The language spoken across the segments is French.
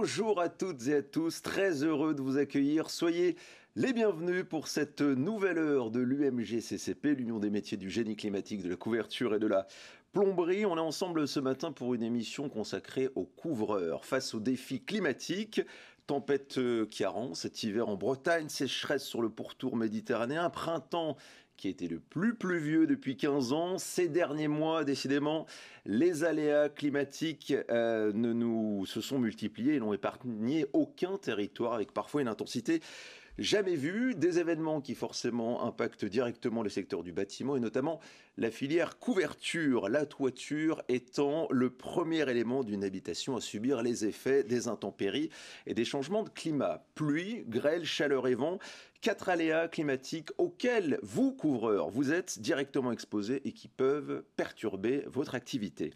Bonjour à toutes et à tous, très heureux de vous accueillir. Soyez les bienvenus pour cette nouvelle heure de l'UMGCCP, l'Union des métiers du génie climatique, de la couverture et de la plomberie. On est ensemble ce matin pour une émission consacrée aux couvreurs face aux défis climatiques. Tempête qui arrange cet hiver en Bretagne, sécheresse sur le pourtour méditerranéen, printemps qui était le plus pluvieux depuis 15 ans. Ces derniers mois, décidément, les aléas climatiques se sont multipliés et n'ont épargné aucun territoire, avec parfois une intensité jamais vue. Des événements qui forcément impactent directement le secteur du bâtiment et notamment la filière couverture, la toiture étant le premier élément d'une habitation à subir les effets des intempéries et des changements de climat. Pluie, grêle, chaleur et vent, 4 aléas climatiques auxquels vous, couvreurs, vous êtes directement exposés et qui peuvent perturber votre activité.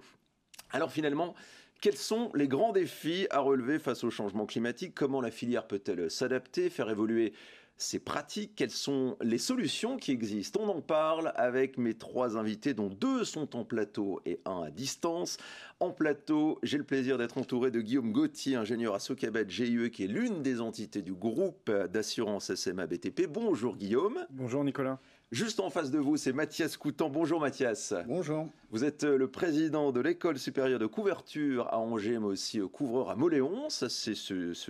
Alors finalement, quels sont les grands défis à relever face au changement climatique? Comment la filière peut-elle s'adapter, faire évoluer ses pratiques? Quelles sont les solutions qui existent? On en parle avec mes 3 invités, dont 2 sont en plateau et 1 à distance. En plateau, j'ai le plaisir d'être entouré de Guillaume Gauthier, ingénieur à Socabet GIE, qui est l'une des entités du groupe d'assurance SMA BTP. Bonjour Guillaume. Bonjour Nicolas. Juste en face de vous, c'est Mathias Coutan. Bonjour Mathias. Bonjour. Vous êtes le président de l'école supérieure de couverture à Angers, mais aussi couvreur à Mauléon. Ça se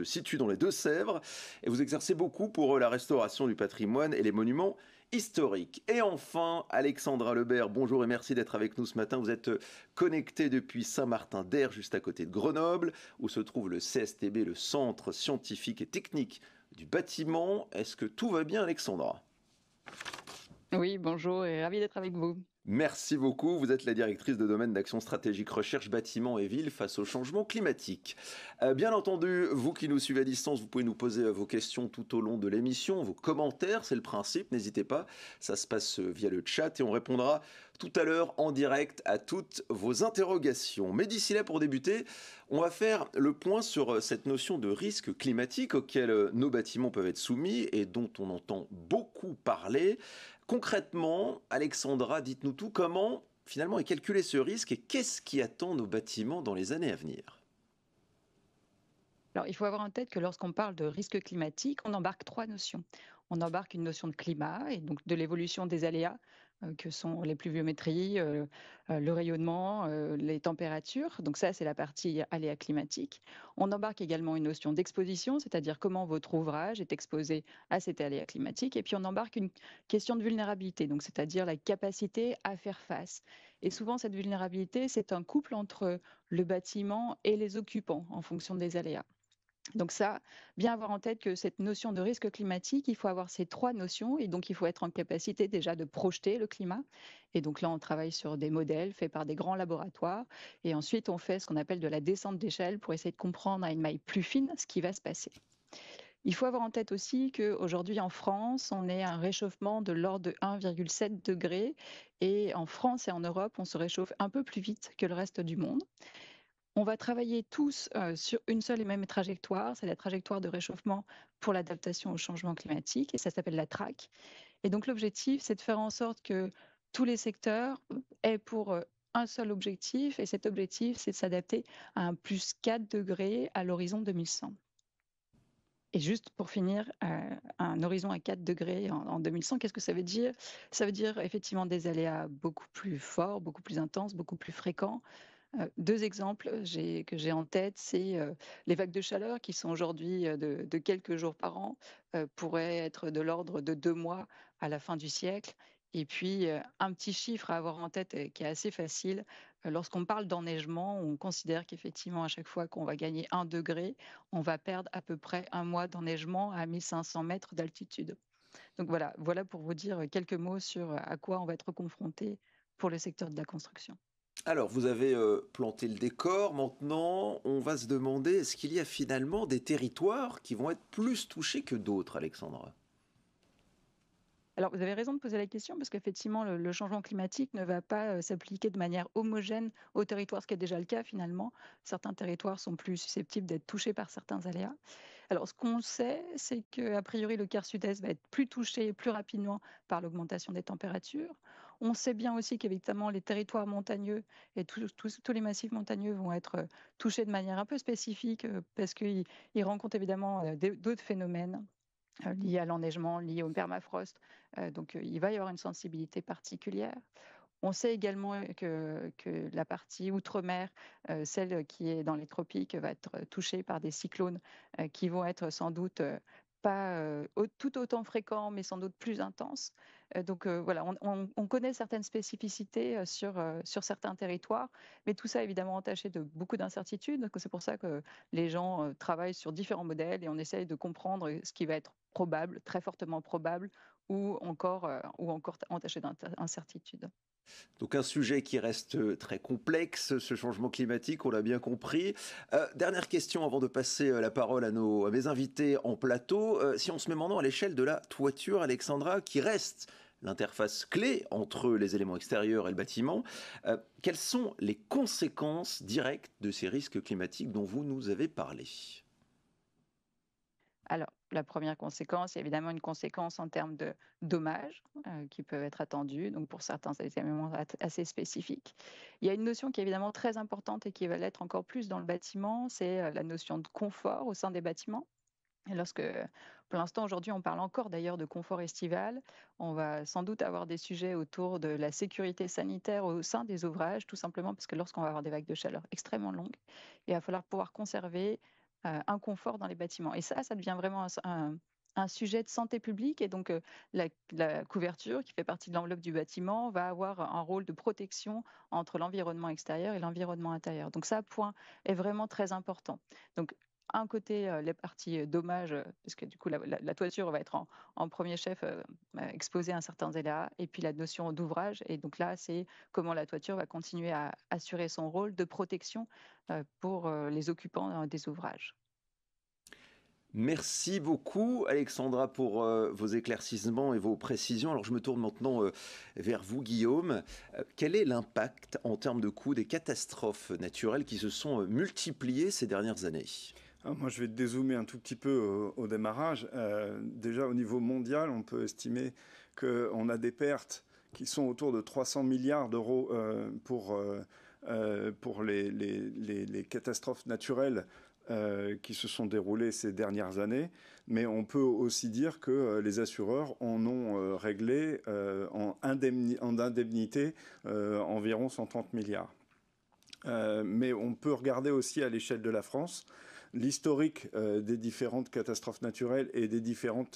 situe dans les Deux-Sèvres. Et vous exercez beaucoup pour la restauration du patrimoine et les monuments historiques. Et enfin, Alexandra Lebert, bonjour et merci d'être avec nous ce matin. Vous êtes connecté depuis Saint-Martin-d'Air, juste à côté de Grenoble, où se trouve le CSTB, le Centre scientifique et technique du bâtiment. Est-ce que tout va bien, Alexandra ? Oui, bonjour et ravi d'être avec vous. Merci beaucoup. Vous êtes la directrice de domaine d'action stratégique recherche bâtiments et villes face au changement climatique. Bien entendu, vous qui nous suivez à distance, vous pouvez nous poser vos questions tout au long de l'émission, vos commentaires, c'est le principe, n'hésitez pas. Ça se passe via le chat et on répondra tout à l'heure en direct à toutes vos interrogations. Mais d'ici là, pour débuter, on va faire le point sur cette notion de risque climatique auquel nos bâtiments peuvent être soumis et dont on entend beaucoup parler. Concrètement, Alexandra, dites-nous tout, comment finalement est calculé ce risque et qu'est-ce qui attend nos bâtiments dans les années à venir? Alors, il faut avoir en tête que lorsqu'on parle de risque climatique, on embarque 3 notions. On embarque une notion de climat et donc de l'évolution des aléas que sont les pluviométries, le rayonnement, les températures. Donc ça, c'est la partie aléas climatiques. On embarque également une notion d'exposition, c'est-à-dire comment votre ouvrage est exposé à cet aléa climatique. Et puis on embarque une question de vulnérabilité, donc c'est-à-dire la capacité à faire face. Et souvent, cette vulnérabilité, c'est un couple entre le bâtiment et les occupants en fonction des aléas. Donc ça, bien avoir en tête que cette notion de risque climatique, il faut avoir ces 3 notions et donc il faut être en capacité déjà de projeter le climat. Et donc là, on travaille sur des modèles faits par des grands laboratoires et ensuite on fait ce qu'on appelle de la descente d'échelle pour essayer de comprendre à une maille plus fine ce qui va se passer. Il faut avoir en tête aussi qu'aujourd'hui en France, on est à un réchauffement de l'ordre de 1,7 degré et en France et en Europe, on se réchauffe un peu plus vite que le reste du monde. On va travailler tous sur une seule et même trajectoire, c'est la trajectoire de réchauffement pour l'adaptation au changement climatique, et ça s'appelle la TRAC. Et donc l'objectif, c'est de faire en sorte que tous les secteurs aient pour un seul objectif, et cet objectif, c'est de s'adapter à un plus 4 degrés à l'horizon 2100. Et juste pour finir, un horizon à 4 degrés en 2100, qu'est-ce que ça veut dire? Ça veut dire effectivement des aléas beaucoup plus forts, beaucoup plus intenses, beaucoup plus fréquents. 2 exemples que j'ai en tête, c'est, les vagues de chaleur qui sont aujourd'hui, de quelques jours par an, pourraient être de l'ordre de 2 mois à la fin du siècle. Et puis, un petit chiffre à avoir en tête et qui est assez facile, lorsqu'on parle d'enneigement, on considère qu'effectivement à chaque fois qu'on va gagner 1 degré, on va perdre à peu près 1 mois d'enneigement à 1 500 mètres d'altitude. Donc voilà pour vous dire quelques mots sur à quoi on va être confronté pour le secteur de la construction. Alors, vous avez planté le décor. Maintenant, on va se demander, est-ce qu'il y a finalement des territoires qui vont être plus touchés que d'autres, Alexandra? Alors, vous avez raison de poser la question parce qu'effectivement, le changement climatique ne va pas s'appliquer de manière homogène au territoire, ce qui est déjà le cas finalement. Certains territoires sont plus susceptibles d'être touchés par certains aléas. Alors, ce qu'on sait, c'est qu'a priori, le quart sud-est va être plus touché plus rapidement par l'augmentation des températures. On sait bien aussi qu'évidemment les territoires montagneux et tous les massifs montagneux vont être touchés de manière un peu spécifique parce qu'ils rencontrent évidemment d'autres phénomènes liés à l'enneigement, liés au permafrost. Donc il va y avoir une sensibilité particulière. On sait également que la partie outre-mer, celle qui est dans les tropiques, va être touchée par des cyclones qui vont être sans doute pas tout autant fréquents, mais sans doute plus intenses. Donc voilà, on connaît certaines spécificités sur certains territoires, mais tout ça évidemment entaché de beaucoup d'incertitudes. Donc c'est pour ça que les gens travaillent sur différents modèles et on essaye de comprendre ce qui va être probable, très fortement probable, ou encore entaché d'incertitude. Donc un sujet qui reste très complexe, ce changement climatique, on l'a bien compris. Dernière question avant de passer la parole à mes invités en plateau. Si on se met maintenant à l'échelle de la toiture, Alexandra, qui reste l'interface clé entre les éléments extérieurs et le bâtiment, quelles sont les conséquences directes de ces risques climatiques dont vous nous avez parlé? Alors, la première conséquence, il y a évidemment une conséquence en termes de dommages qui peuvent être attendus. Donc, pour certains, c'est évidemment assez spécifique. Il y a une notion qui est évidemment très importante et qui va l'être encore plus dans le bâtiment, c'est la notion de confort au sein des bâtiments. Et pour l'instant, aujourd'hui, on parle encore d'ailleurs de confort estival. On va sans doute avoir des sujets autour de la sécurité sanitaire au sein des ouvrages, tout simplement parce que lorsqu'on va avoir des vagues de chaleur extrêmement longues, il va falloir pouvoir conserver un confort dans les bâtiments. Et ça devient vraiment un sujet de santé publique. Et donc, la couverture, qui fait partie de l'enveloppe du bâtiment, va avoir un rôle de protection entre l'environnement extérieur et l'environnement intérieur. Donc, ça, point est vraiment très important. Donc, un côté, les parties dommages, parce que du coup, la toiture va être en premier chef exposée à un certain aléas, et puis la notion d'ouvrage. Et donc là, c'est comment la toiture va continuer à assurer son rôle de protection pour les occupants des ouvrages. Merci beaucoup Alexandra pour vos éclaircissements et vos précisions. Alors je me tourne maintenant vers vous Guillaume. Quel est l'impact en termes de coûts des catastrophes naturelles qui se sont multipliées ces dernières années? Alors moi, je vais dézoomer un tout petit peu au démarrage. Déjà, au niveau mondial, on peut estimer qu'on a des pertes qui sont autour de 300 milliards d'euros pour les catastrophes naturelles qui se sont déroulées ces dernières années. Mais on peut aussi dire que les assureurs en ont réglé en indemnité environ 130 milliards. Mais on peut regarder aussi à l'échelle de la France l'historique des différentes catastrophes naturelles et des différents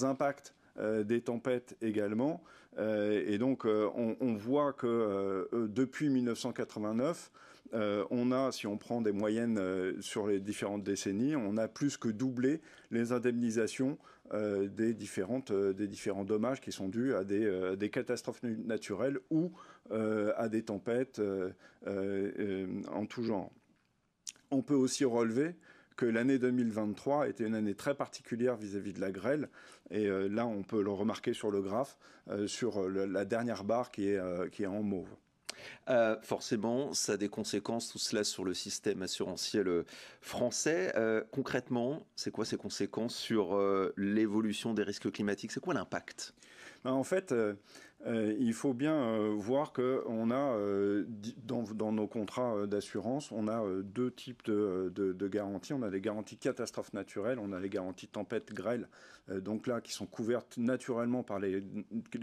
impacts des tempêtes également. Et donc, on voit que depuis 1989, on a, si on prend des moyennes sur les différentes décennies, on a plus que doublé les indemnisations des différents dommages qui sont dus à des catastrophes naturelles ou à des tempêtes en tout genre. On peut aussi relever que l'année 2023 était une année très particulière vis-à-vis de la grêle. Et là, on peut le remarquer sur le graphe, sur la dernière barre qui est en mauve. Forcément, ça a des conséquences, tout cela, sur le système assurantiel français. Concrètement, c'est quoi ces conséquences sur l'évolution des risques climatiques? C'est quoi l'impact? En fait, il faut bien voir qu'on a, dans nos contrats d'assurance, on a deux types de garanties. On a les garanties catastrophes naturelles, on a les garanties tempête, grêle, donc là, qui sont couvertes naturellement par les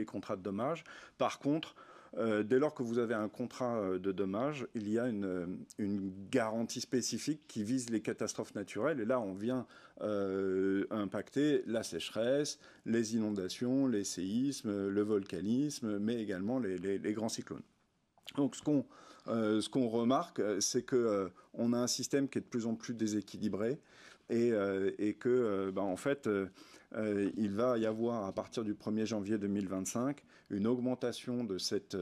contrats de dommages. Par contre, dès lors que vous avez un contrat de dommages, il y a une garantie spécifique qui vise les catastrophes naturelles. Et là, on vient impacter la sécheresse, les inondations, les séismes, le volcanisme, mais également les grands cyclones. Donc, ce qu'on remarque, c'est qu'on a un système qui est de plus en plus déséquilibré et que, en fait, il va y avoir, à partir du 1er janvier 2025, une augmentation de cette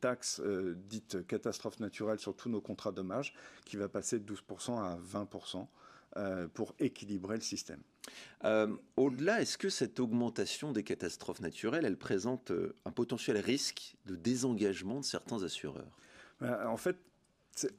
taxe dite catastrophe naturelle sur tous nos contrats dommages, qui va passer de 12% à 20% pour équilibrer le système. Au-delà, est-ce que cette augmentation des catastrophes naturelles, elle présente un potentiel risque de désengagement de certains assureurs? En fait,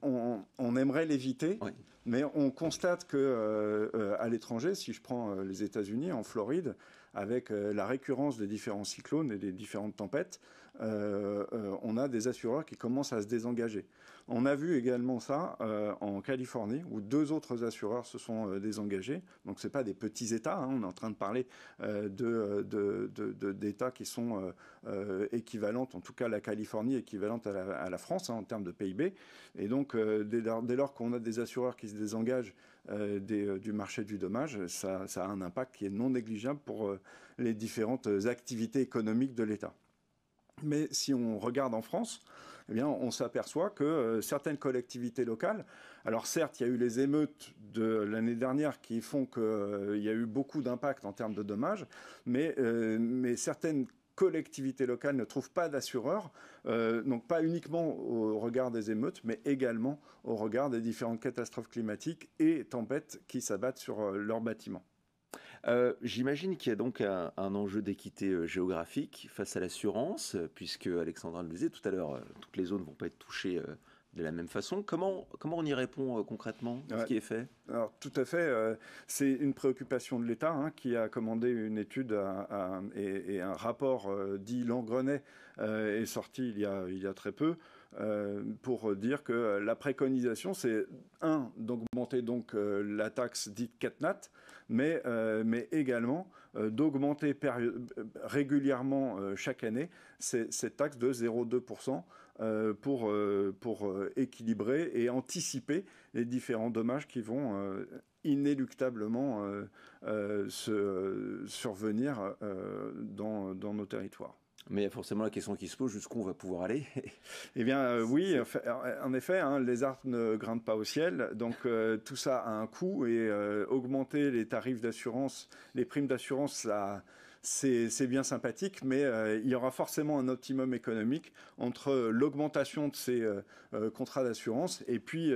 on aimerait l'éviter. Oui. Mais on constate que à l'étranger, si je prends les États-Unis, en Floride, avec la récurrence des différents cyclones et des différentes tempêtes, on a des assureurs qui commencent à se désengager. On a vu également ça en Californie, où 2 autres assureurs se sont désengagés. Donc ce n'est pas des petits États, hein. On est en train de parler d'États qui sont équivalentes, en tout cas la Californie équivalente à la France, hein, en termes de PIB. Et donc dès lors qu'on a des assureurs qui se désengagent du marché du dommage, ça a un impact qui est non négligeable pour les différentes activités économiques de l'État. Mais si on regarde en France, eh bien, on s'aperçoit que certaines collectivités locales, alors certes, il y a eu les émeutes de l'année dernière qui font qu'il y a eu beaucoup d'impact en termes de dommages, mais certaines collectivités locales ne trouvent pas d'assureurs, donc pas uniquement au regard des émeutes, mais également au regard des différentes catastrophes climatiques et tempêtes qui s'abattent sur leurs bâtiments. J'imagine qu'il y a donc un enjeu d'équité géographique face à l'assurance, puisque Alexandra le disait tout à l'heure, toutes les zones ne vont pas être touchées de la même façon. Comment on y répond concrètement, ce qui est fait? Alors, tout à fait. C'est une préoccupation de l'État, hein, qui a commandé une étude et un rapport dit Langrenay est sorti il y a très peu. Pour dire que la préconisation, c'est d'augmenter donc la taxe dite CatNat, mais également d'augmenter régulièrement chaque année cette taxe de 0,2% pour équilibrer et anticiper les différents dommages qui vont inéluctablement survenir dans nos territoires. Mais il y a forcément la question qui se pose, jusqu'où on va pouvoir aller? Eh bien oui, en effet, hein, les arbres ne grimpent pas au ciel, donc tout ça a un coût et augmenter les tarifs d'assurance, les primes d'assurance, c'est bien sympathique, mais il y aura forcément un optimum économique entre l'augmentation de ces contrats d'assurance et puis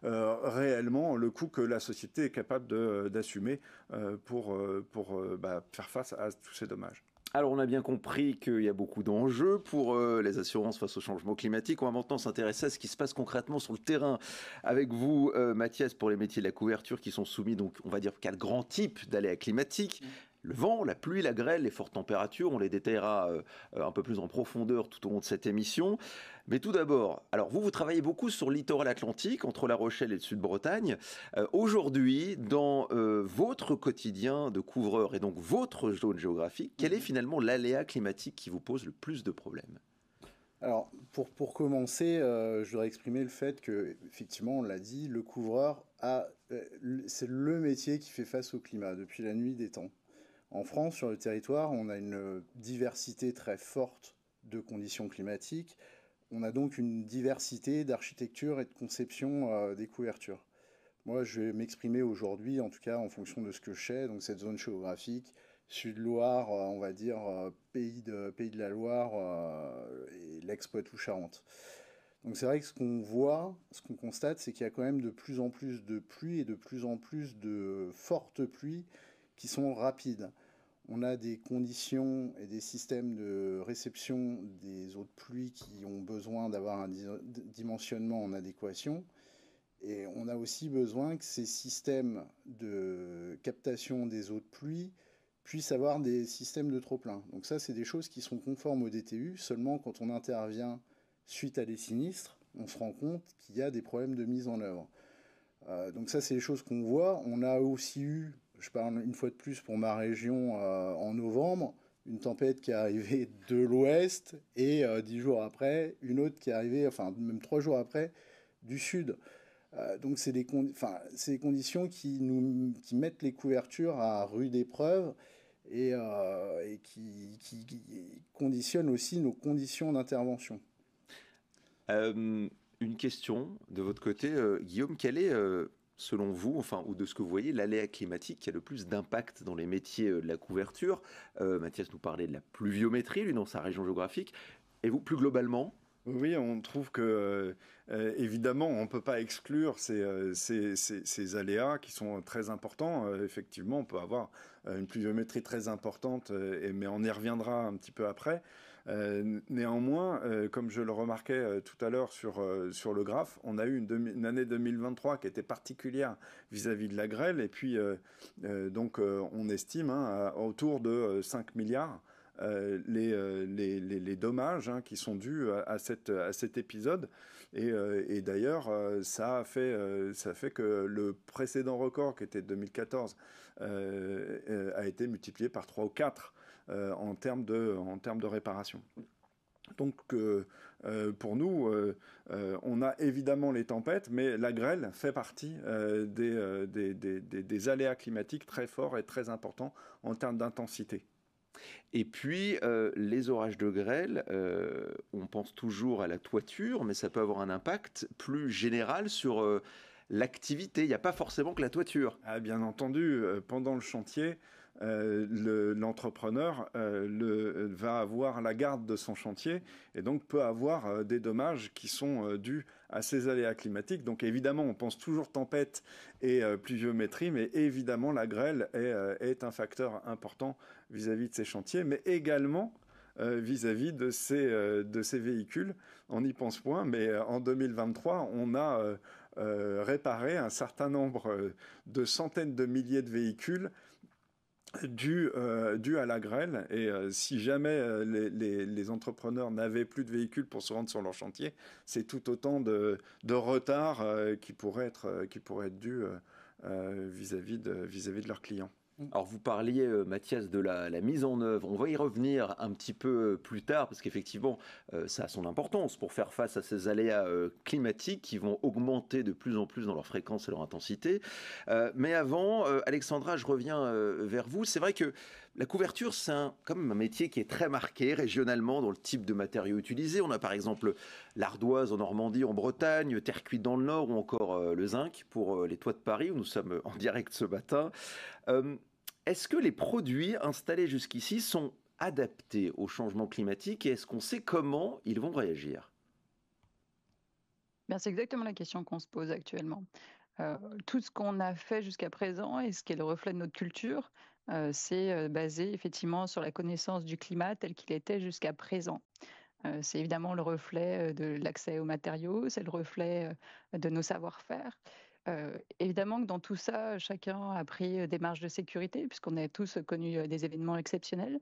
réellement le coût que la société est capable d'assumer pour faire face à tous ces dommages. Alors on a bien compris qu'il y a beaucoup d'enjeux pour les assurances face au changement climatique. On va maintenant s'intéresser à ce qui se passe concrètement sur le terrain. Avec vous, Mathias, pour les métiers de la couverture qui sont soumis, donc on va dire 4 grands types d'aléas climatiques. Le vent, la pluie, la grêle, les fortes températures, on les détaillera un peu plus en profondeur tout au long de cette émission. Mais tout d'abord, alors vous travaillez beaucoup sur le littoral atlantique, entre La Rochelle et le Sud-Bretagne. Aujourd'hui, dans votre quotidien de couvreur et donc votre zone géographique, quel est finalement l'aléa climatique qui vous pose le plus de problèmes ? Alors, pour commencer, je voudrais exprimer le fait que, effectivement, on l'a dit, le couvreur c'est le métier qui fait face au climat depuis la nuit des temps. En France, sur le territoire, on a une diversité très forte de conditions climatiques. On a donc une diversité d'architecture et de conception des couvertures. Moi, je vais m'exprimer aujourd'hui, en tout cas en fonction de ce que je sais, donc cette zone géographique, Sud-Loire, on va dire pays de la Loire et l'ex-Poitou-Charentes. Donc c'est vrai que ce qu'on voit, ce qu'on constate, c'est qu'il y a quand même de plus en plus de pluies et de plus en plus de fortes pluies qui sont rapides. On a des conditions et des systèmes de réception des eaux de pluie qui ont besoin d'avoir un dimensionnement en adéquation. Et on a aussi besoin que ces systèmes de captation des eaux de pluie puissent avoir des systèmes de trop-plein. Donc ça, c'est des choses qui sont conformes au DTU. Seulement, quand on intervient suite à des sinistres, on se rend compte qu'il y a des problèmes de mise en œuvre. Donc ça, c'est les choses qu'on voit. On a aussi eu, je parle une fois de plus pour ma région, en novembre, une tempête qui est arrivée de l'ouest et 10 jours après, une autre qui est arrivée, enfin même 3 jours après, du sud. Donc c'est des conditions qui mettent les couvertures à rude épreuve et qui conditionnent aussi nos conditions d'intervention. Une question de votre côté, Guillaume, quel est, selon vous, ou de ce que vous voyez, l'aléa climatique qui a le plus d'impact dans les métiers de la couverture? Mathias nous parlait de la pluviométrie, lui, dans sa région géographique. Et vous, plus globalement, Oui, on trouve que, évidemment, on ne peut pas exclure ces aléas qui sont très importants. Effectivement, on peut avoir une pluviométrie très importante, mais on y reviendra un petit peu après. Néanmoins, comme je le remarquais tout à l'heure sur le graphe, on a eu une année 2023 qui était particulière vis-à-vis de la grêle, et puis donc on estime autour de 5 milliards les dommages qui sont dus à cet épisode. Et d'ailleurs, ça a fait que le précédent record, qui était 2014, a été multiplié par 3 ou 4 en termes de réparation. Donc pour nous, on a évidemment les tempêtes, mais la grêle fait partie des aléas climatiques très forts et très importants en termes d'intensité. Et puis, les orages de grêle, on pense toujours à la toiture, mais ça peut avoir un impact plus général sur l'activité. Il n'y a pas forcément que la toiture. Ah, bien entendu, pendant le chantier, l'entrepreneur va avoir la garde de son chantier et donc peut avoir des dommages qui sont dus à ces aléas climatiques. Donc évidemment, on pense toujours tempête et pluviométrie, mais évidemment, la grêle est un facteur important vis-à-vis de ces chantiers, mais également vis-à-vis de ces véhicules. On n'y pense point, mais en 2023, on a réparé un certain nombre de centaines de milliers de véhicules dû à la grêle. Et si jamais les entrepreneurs n'avaient plus de véhicules pour se rendre sur leur chantier, c'est tout autant de retard qui pourrait être dû vis-à-vis de leurs clients. Alors vous parliez, Mathias, de la mise en œuvre. On va y revenir un petit peu plus tard parce qu'effectivement, ça a son importance pour faire face à ces aléas climatiques qui vont augmenter de plus en plus dans leur fréquence et leur intensité. Mais avant, Alexandra, je reviens vers vous. C'est vrai que la couverture, c'est quand même un métier qui est très marqué régionalement dans le type de matériaux utilisés. On a par exemple l'ardoise en Normandie, en Bretagne, terre cuite dans le Nord ou encore le zinc pour les toits de Paris où nous sommes en direct ce matin. Est-ce que les produits installés jusqu'ici sont adaptés au changement climatique et est-ce qu'on sait comment ils vont réagir? Bien, c'est exactement la question qu'on se pose actuellement. Tout ce qu'on a fait jusqu'à présent et ce qui est le reflet de notre culture, c'est basé effectivement sur la connaissance du climat tel qu'il était jusqu'à présent. C'est évidemment le reflet de l'accès aux matériaux, c'est le reflet de nos savoir-faire. Évidemment que dans tout ça, chacun a pris des marges de sécurité, puisqu'on a tous connu des événements exceptionnels.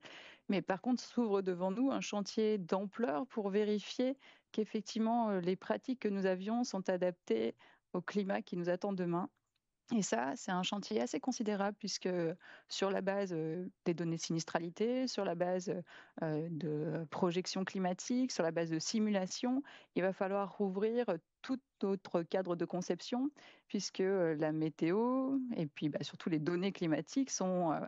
Mais par contre, s'ouvre devant nous un chantier d'ampleur pour vérifier qu'effectivement les pratiques que nous avions sont adaptées au climat qui nous attend demain. Et ça, c'est un chantier assez considérable puisque sur la base des données de sinistralité, sur la base de projections climatiques, sur la base de simulations, il va falloir rouvrir tout autre cadre de conception puisque la météo et puis surtout les données climatiques sont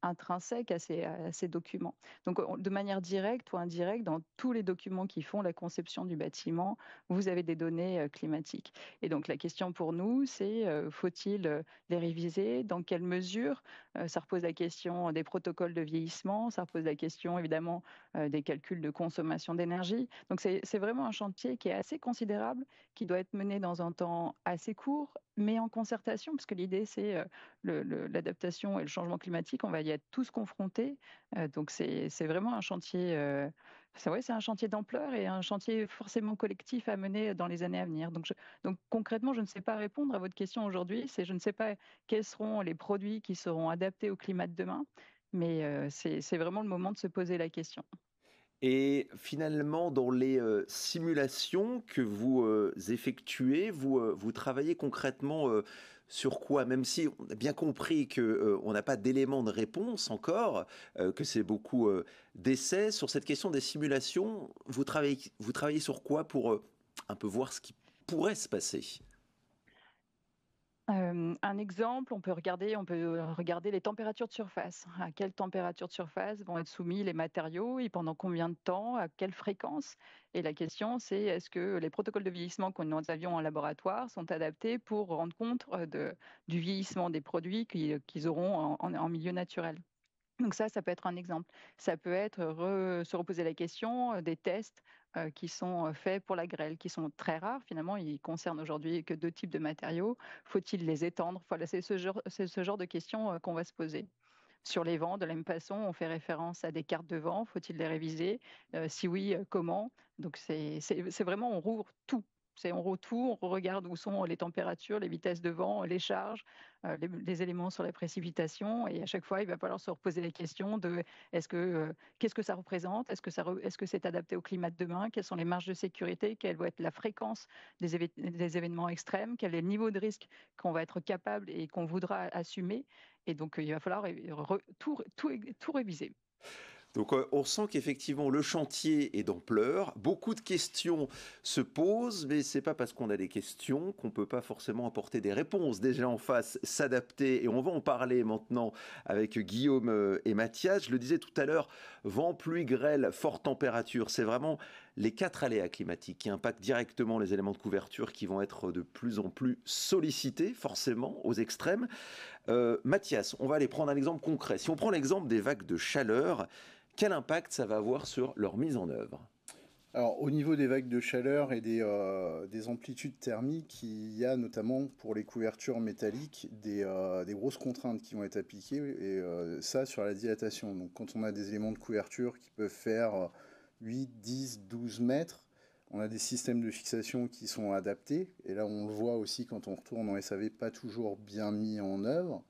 intrinsèques à ces documents. Donc de manière directe ou indirecte, dans tous les documents qui font la conception du bâtiment, vous avez des données climatiques. Et donc la question pour nous, c'est faut-il les réviser? Dans quelle mesure? Ça repose la question des protocoles de vieillissement, ça repose la question évidemment des calculs de consommation d'énergie. Donc c'est vraiment un chantier qui est assez considérable, qui doit être mené dans un temps assez court, mais en concertation, parce que l'idée c'est l'adaptation et le changement climatique, on va y être tous confrontés. Donc c'est vraiment un chantier. C'est un chantier d'ampleur et un chantier forcément collectif à mener dans les années à venir. Donc concrètement, je ne sais pas répondre à votre question aujourd'hui. Je ne sais pas quels seront les produits qui seront adaptés au climat de demain, mais c'est vraiment le moment de se poser la question. Et finalement, dans les simulations que vous effectuez, vous travaillez concrètement sur quoi? Même si on a bien compris qu'on n'a pas d'éléments de réponse encore, que c'est beaucoup d'essais, sur cette question des simulations, vous travaillez sur quoi pour un peu voir ce qui pourrait se passer? Un exemple, on peut regarder les températures de surface. À quelle température de surface vont être soumis les matériaux et pendant combien de temps, à quelle fréquence? Et la question, c'est est-ce que les protocoles de vieillissement que nous avions en laboratoire sont adaptés pour rendre compte du vieillissement des produits qu'ils auront en milieu naturel? Donc ça peut être un exemple. Ça peut être se reposer la question des tests qui sont faits pour la grêle, qui sont très rares finalement. Ils concernent aujourd'hui que 2 types de matériaux. Faut-il les étendre? Voilà, c'est ce genre de questions qu'on va se poser. Sur les vents, de la même façon, on fait référence à des cartes de vent. Faut-il les réviser? Si oui, comment? Donc c'est vraiment, on rouvre tout. On rouvre tout, on regarde où sont les températures, les vitesses de vent, les charges, les éléments sur la précipitation. Et à chaque fois, il va falloir se reposer les questions de qu'est-ce que ça représente? Est-ce que c'est adapté au climat de demain? Quelles sont les marges de sécurité? Quelle va être la fréquence des événements extrêmes? Quel est le niveau de risque qu'on va être capable et qu'on voudra assumer? Et donc, il va falloir tout réviser. Donc on sent qu'effectivement le chantier est d'ampleur, beaucoup de questions se posent, mais c'est pas parce qu'on a des questions qu'on peut pas forcément apporter des réponses déjà en face, s'adapter, et on va en parler maintenant avec Guillaume et Mathias. Je le disais tout à l'heure, vent, pluie, grêle, forte température, c'est vraiment les 4 aléas climatiques qui impactent directement les éléments de couverture qui vont être de plus en plus sollicités forcément aux extrêmes. Mathias, on va aller prendre un exemple concret. Si on prend l'exemple des vagues de chaleur, quel impact ça va avoir sur leur mise en œuvre? Alors, au niveau des vagues de chaleur et des amplitudes thermiques, il y a notamment pour les couvertures métalliques des grosses contraintes qui vont être appliquées, et ça sur la dilatation. Donc, quand on a des éléments de couverture qui peuvent faire 8, 10, 12 mètres, on a des systèmes de fixation qui sont adaptés. Et là, on le voit aussi quand on retourne en SAV, pas toujours bien mis en œuvre.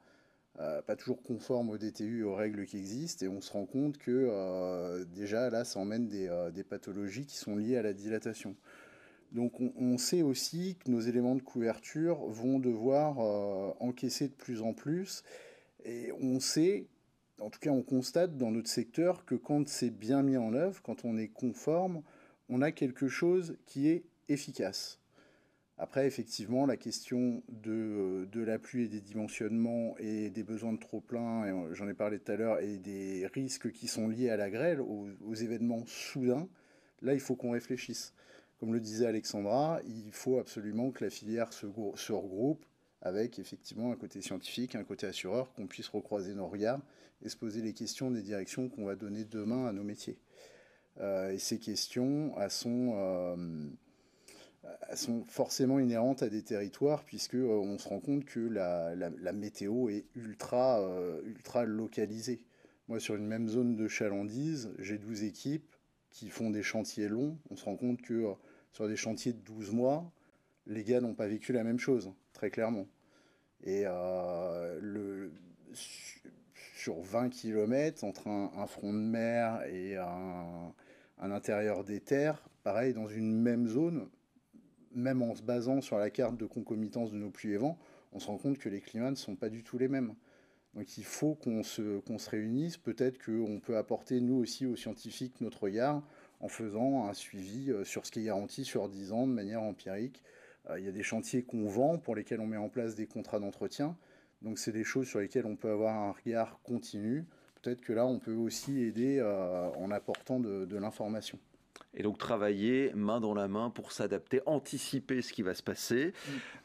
Pas toujours conforme au DTU et aux règles qui existent, et on se rend compte que déjà là ça emmène des pathologies qui sont liées à la dilatation. Donc on sait aussi que nos éléments de couverture vont devoir encaisser de plus en plus, et on sait, en tout cas on constate dans notre secteur que quand c'est bien mis en œuvre, quand on est conforme, on a quelque chose qui est efficace. Après, effectivement, la question de la pluie et des dimensionnements et des besoins de trop-plein, j'en ai parlé tout à l'heure, et des risques qui sont liés à la grêle, aux événements soudains, là, il faut qu'on réfléchisse. Comme le disait Alexandra, il faut absolument que la filière se regroupe avec effectivement un côté scientifique, un côté assureur, qu'on puisse recroiser nos regards et se poser les questions des directions qu'on va donner demain à nos métiers. Et ces questions, elles sont forcément inhérentes à des territoires, puisque on se rend compte que la météo est ultra localisée. Moi, sur une même zone de chalandise, j'ai 12 équipes qui font des chantiers longs. On se rend compte que sur des chantiers de 12 mois, les gars n'ont pas vécu la même chose, très clairement. Et sur 20 km, entre un front de mer et un intérieur des terres, pareil, dans une même zone, même en se basant sur la carte de concomitance de nos pluies et vents, on se rend compte que les climats ne sont pas du tout les mêmes. Donc il faut qu'on se réunisse. Peut-être qu'on peut apporter, nous aussi, aux scientifiques, notre regard en faisant un suivi sur ce qui est garanti sur 10 ans de manière empirique. Il y a des chantiers qu'on vend, pour lesquels on met en place des contrats d'entretien. Donc c'est des choses sur lesquelles on peut avoir un regard continu. Peut-être que là, on peut aussi aider en apportant de l'information. Et donc travailler main dans la main pour s'adapter, anticiper ce qui va se passer.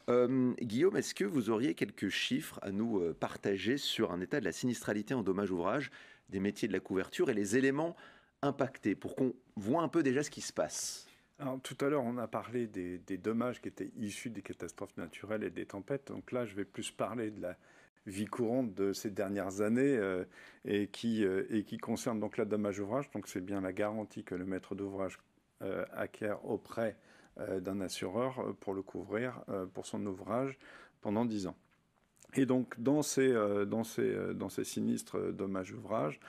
Guillaume, est-ce que vous auriez quelques chiffres à nous partager sur un état de la sinistralité en dommages ouvrages des métiers de la couverture et les éléments impactés, pour qu'on voit un peu déjà ce qui se passe? Alors, tout à l'heure, on a parlé des dommages qui étaient issus des catastrophes naturelles et des tempêtes. Donc là, je vais plus parler de la vie courante de ces dernières années et qui concerne donc la dommage ouvrage. Donc c'est bien la garantie que le maître d'ouvrage acquiert auprès d'un assureur pour le couvrir pour son ouvrage pendant 10 ans. Et donc dans ces sinistres dommages ouvrages,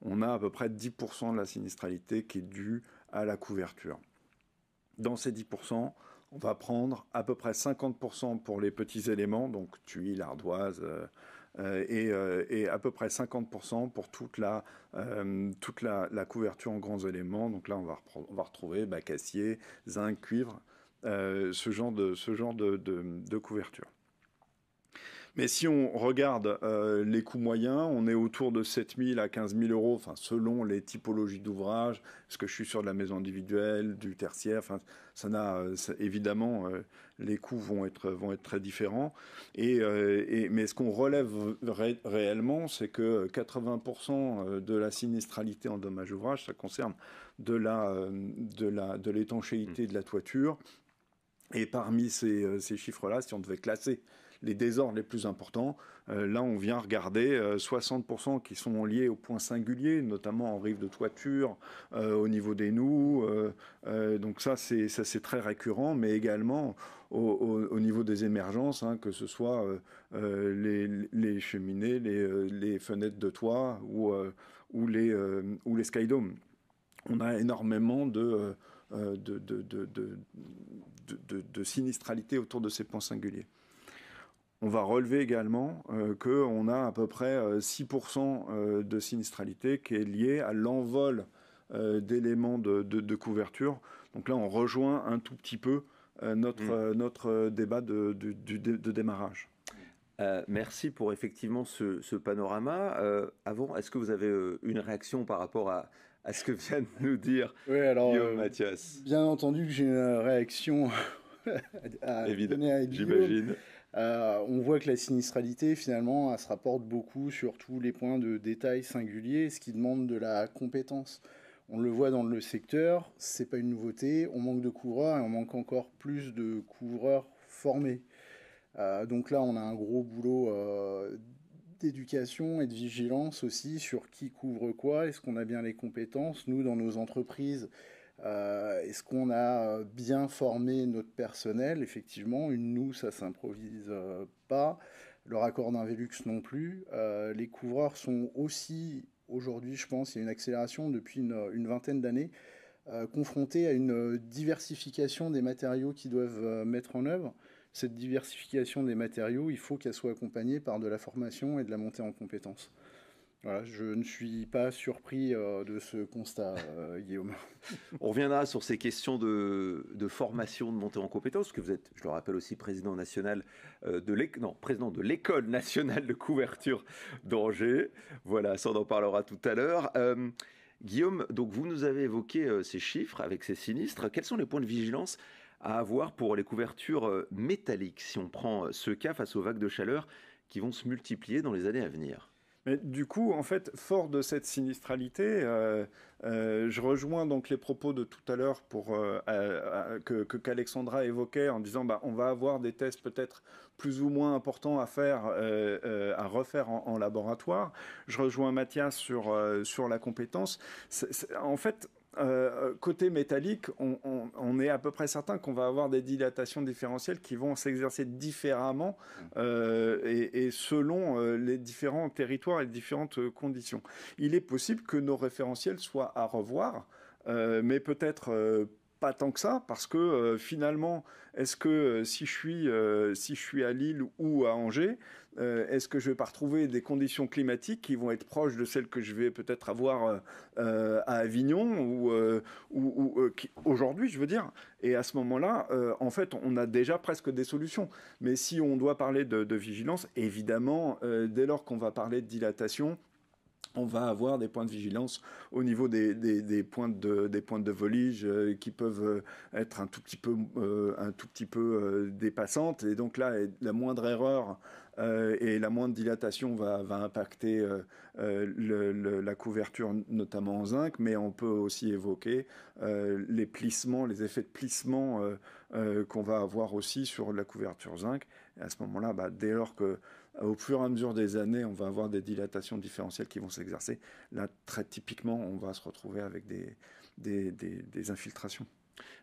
on a à peu près 10% de la sinistralité qui est due à la couverture. Dans ces 10%, on va prendre à peu près 50% pour les petits éléments, donc tuiles, ardoises, et à peu près 50% pour toute la couverture en grands éléments. Donc là, on va retrouver acier, zinc, cuivre, ce genre de couverture. Mais si on regarde les coûts moyens, on est autour de 7 000 à 15 000 euros, enfin, selon les typologies d'ouvrages. Est-ce que je suis sur de la maison individuelle, du tertiaire, enfin, évidemment, les coûts vont être très différents. Mais ce qu'on relève réellement, c'est que 80% de la sinistralité en dommages ouvrages, ça concerne de l'étanchéité de la toiture. Et parmi ces chiffres-là, si on devait classer les désordres les plus importants, là on vient regarder 60% qui sont liés aux points singuliers, notamment en rive de toiture, au niveau des noues. Donc ça c'est très récurrent, mais également au niveau des émergences, hein, que ce soit les cheminées, les fenêtres de toit ou les skydomes. On a énormément de sinistralité autour de ces points singuliers. On va relever également qu'on a à peu près 6% de sinistralité qui est liée à l'envol d'éléments de couverture. Donc là, on rejoint un tout petit peu notre débat de démarrage. Merci pour effectivement ce panorama. Avant, est-ce que vous avez une réaction par rapport à ce que vient de nous dire Guillaume Mathias? Bien entendu que j'ai une réaction à donner à Guillaume. J'imagine. On voit que la sinistralité, finalement, elle se rapporte beaucoup sur tous les points de détail singuliers, ce qui demande de la compétence. On le voit dans le secteur, c'est pas une nouveauté, on manque de couvreurs et on manque encore plus de couvreurs formés. Donc là, on a un gros boulot d'éducation et de vigilance aussi sur qui couvre quoi, est-ce qu'on a bien les compétences. Nous, dans nos entreprises, est-ce qu'on a bien formé notre personnel? Effectivement, une noue, ça s'improvise pas. Le raccord d'un Velux non plus. Les couvreurs sont aussi, aujourd'hui, je pense, il y a une accélération depuis une vingtaine d'années, confrontés à une diversification des matériaux qu'ils doivent mettre en œuvre. Cette diversification des matériaux, il faut qu'elle soit accompagnée par de la formation et de la montée en compétences. Voilà, je ne suis pas surpris de ce constat, Guillaume. On reviendra sur ces questions de formation, de montée en compétences, parce que vous êtes, je le rappelle aussi, président national président de l'École nationale de couverture d'Angers. Voilà, ça on en parlera tout à l'heure. Guillaume, donc vous nous avez évoqué ces chiffres avec ces sinistres. Quels sont les points de vigilance à avoir pour les couvertures métalliques, si on prend ce cas face aux vagues de chaleur qui vont se multiplier dans les années à venir? Mais du coup, en fait, fort de cette sinistralité, je rejoins donc les propos de tout à l'heure qu'Alexandra évoquait en disant on va avoir des tests peut-être plus ou moins importants à faire, à refaire en laboratoire. Je rejoins Mathias sur la compétence. En fait, côté métallique, on est à peu près certain qu'on va avoir des dilatations différentielles qui vont s'exercer différemment et selon les différents territoires et les différentes conditions. Il est possible que nos référentiels soient à revoir, mais peut-être pas tant que ça, parce que finalement, est-ce que si je suis à Lille ou à Angers, est-ce que je vais pas retrouver des conditions climatiques qui vont être proches de celles que je vais peut-être avoir à Avignon ou aujourd'hui, je veux dire. Et à ce moment-là, en fait, on a déjà presque des solutions. Mais si on doit parler de vigilance, évidemment, dès lors qu'on va parler de dilatation, on va avoir des points de vigilance au niveau des pointes de volige qui peuvent être un tout petit peu dépassantes. Et donc là, la moindre erreur et la moindre dilatation va impacter la couverture, notamment en zinc. Mais on peut aussi évoquer les plissements, les effets de plissement qu'on va avoir aussi sur la couverture zinc. Et à ce moment-là, dès lors que au fur et à mesure des années, on va avoir des dilatations différentielles qui vont s'exercer. Là, très typiquement, on va se retrouver avec des infiltrations.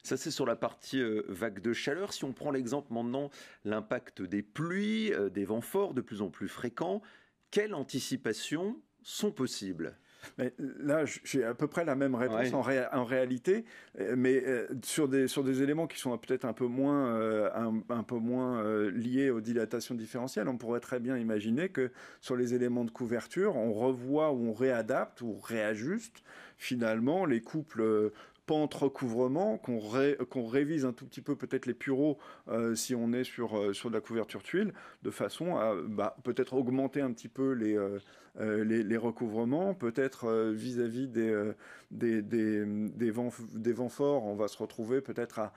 Ça, c'est sur la partie vague de chaleur. Si on prend l'exemple maintenant, l'impact des pluies, des vents forts de plus en plus fréquents, quelles anticipations sont possibles ? Mais là, j'ai à peu près la même réponse en réalité, mais sur des éléments qui sont peut-être un peu moins liés aux dilatations différentielles. On pourrait très bien imaginer que sur les éléments de couverture, on revoit ou on réadapte ou réajuste finalement les couples pente recouvrement, qu'on révise un tout petit peu peut-être les pureaux si on est sur de la couverture tuile, de façon à peut-être augmenter un petit peu les recouvrements, peut-être vis-à-vis des vents forts, on va se retrouver peut-être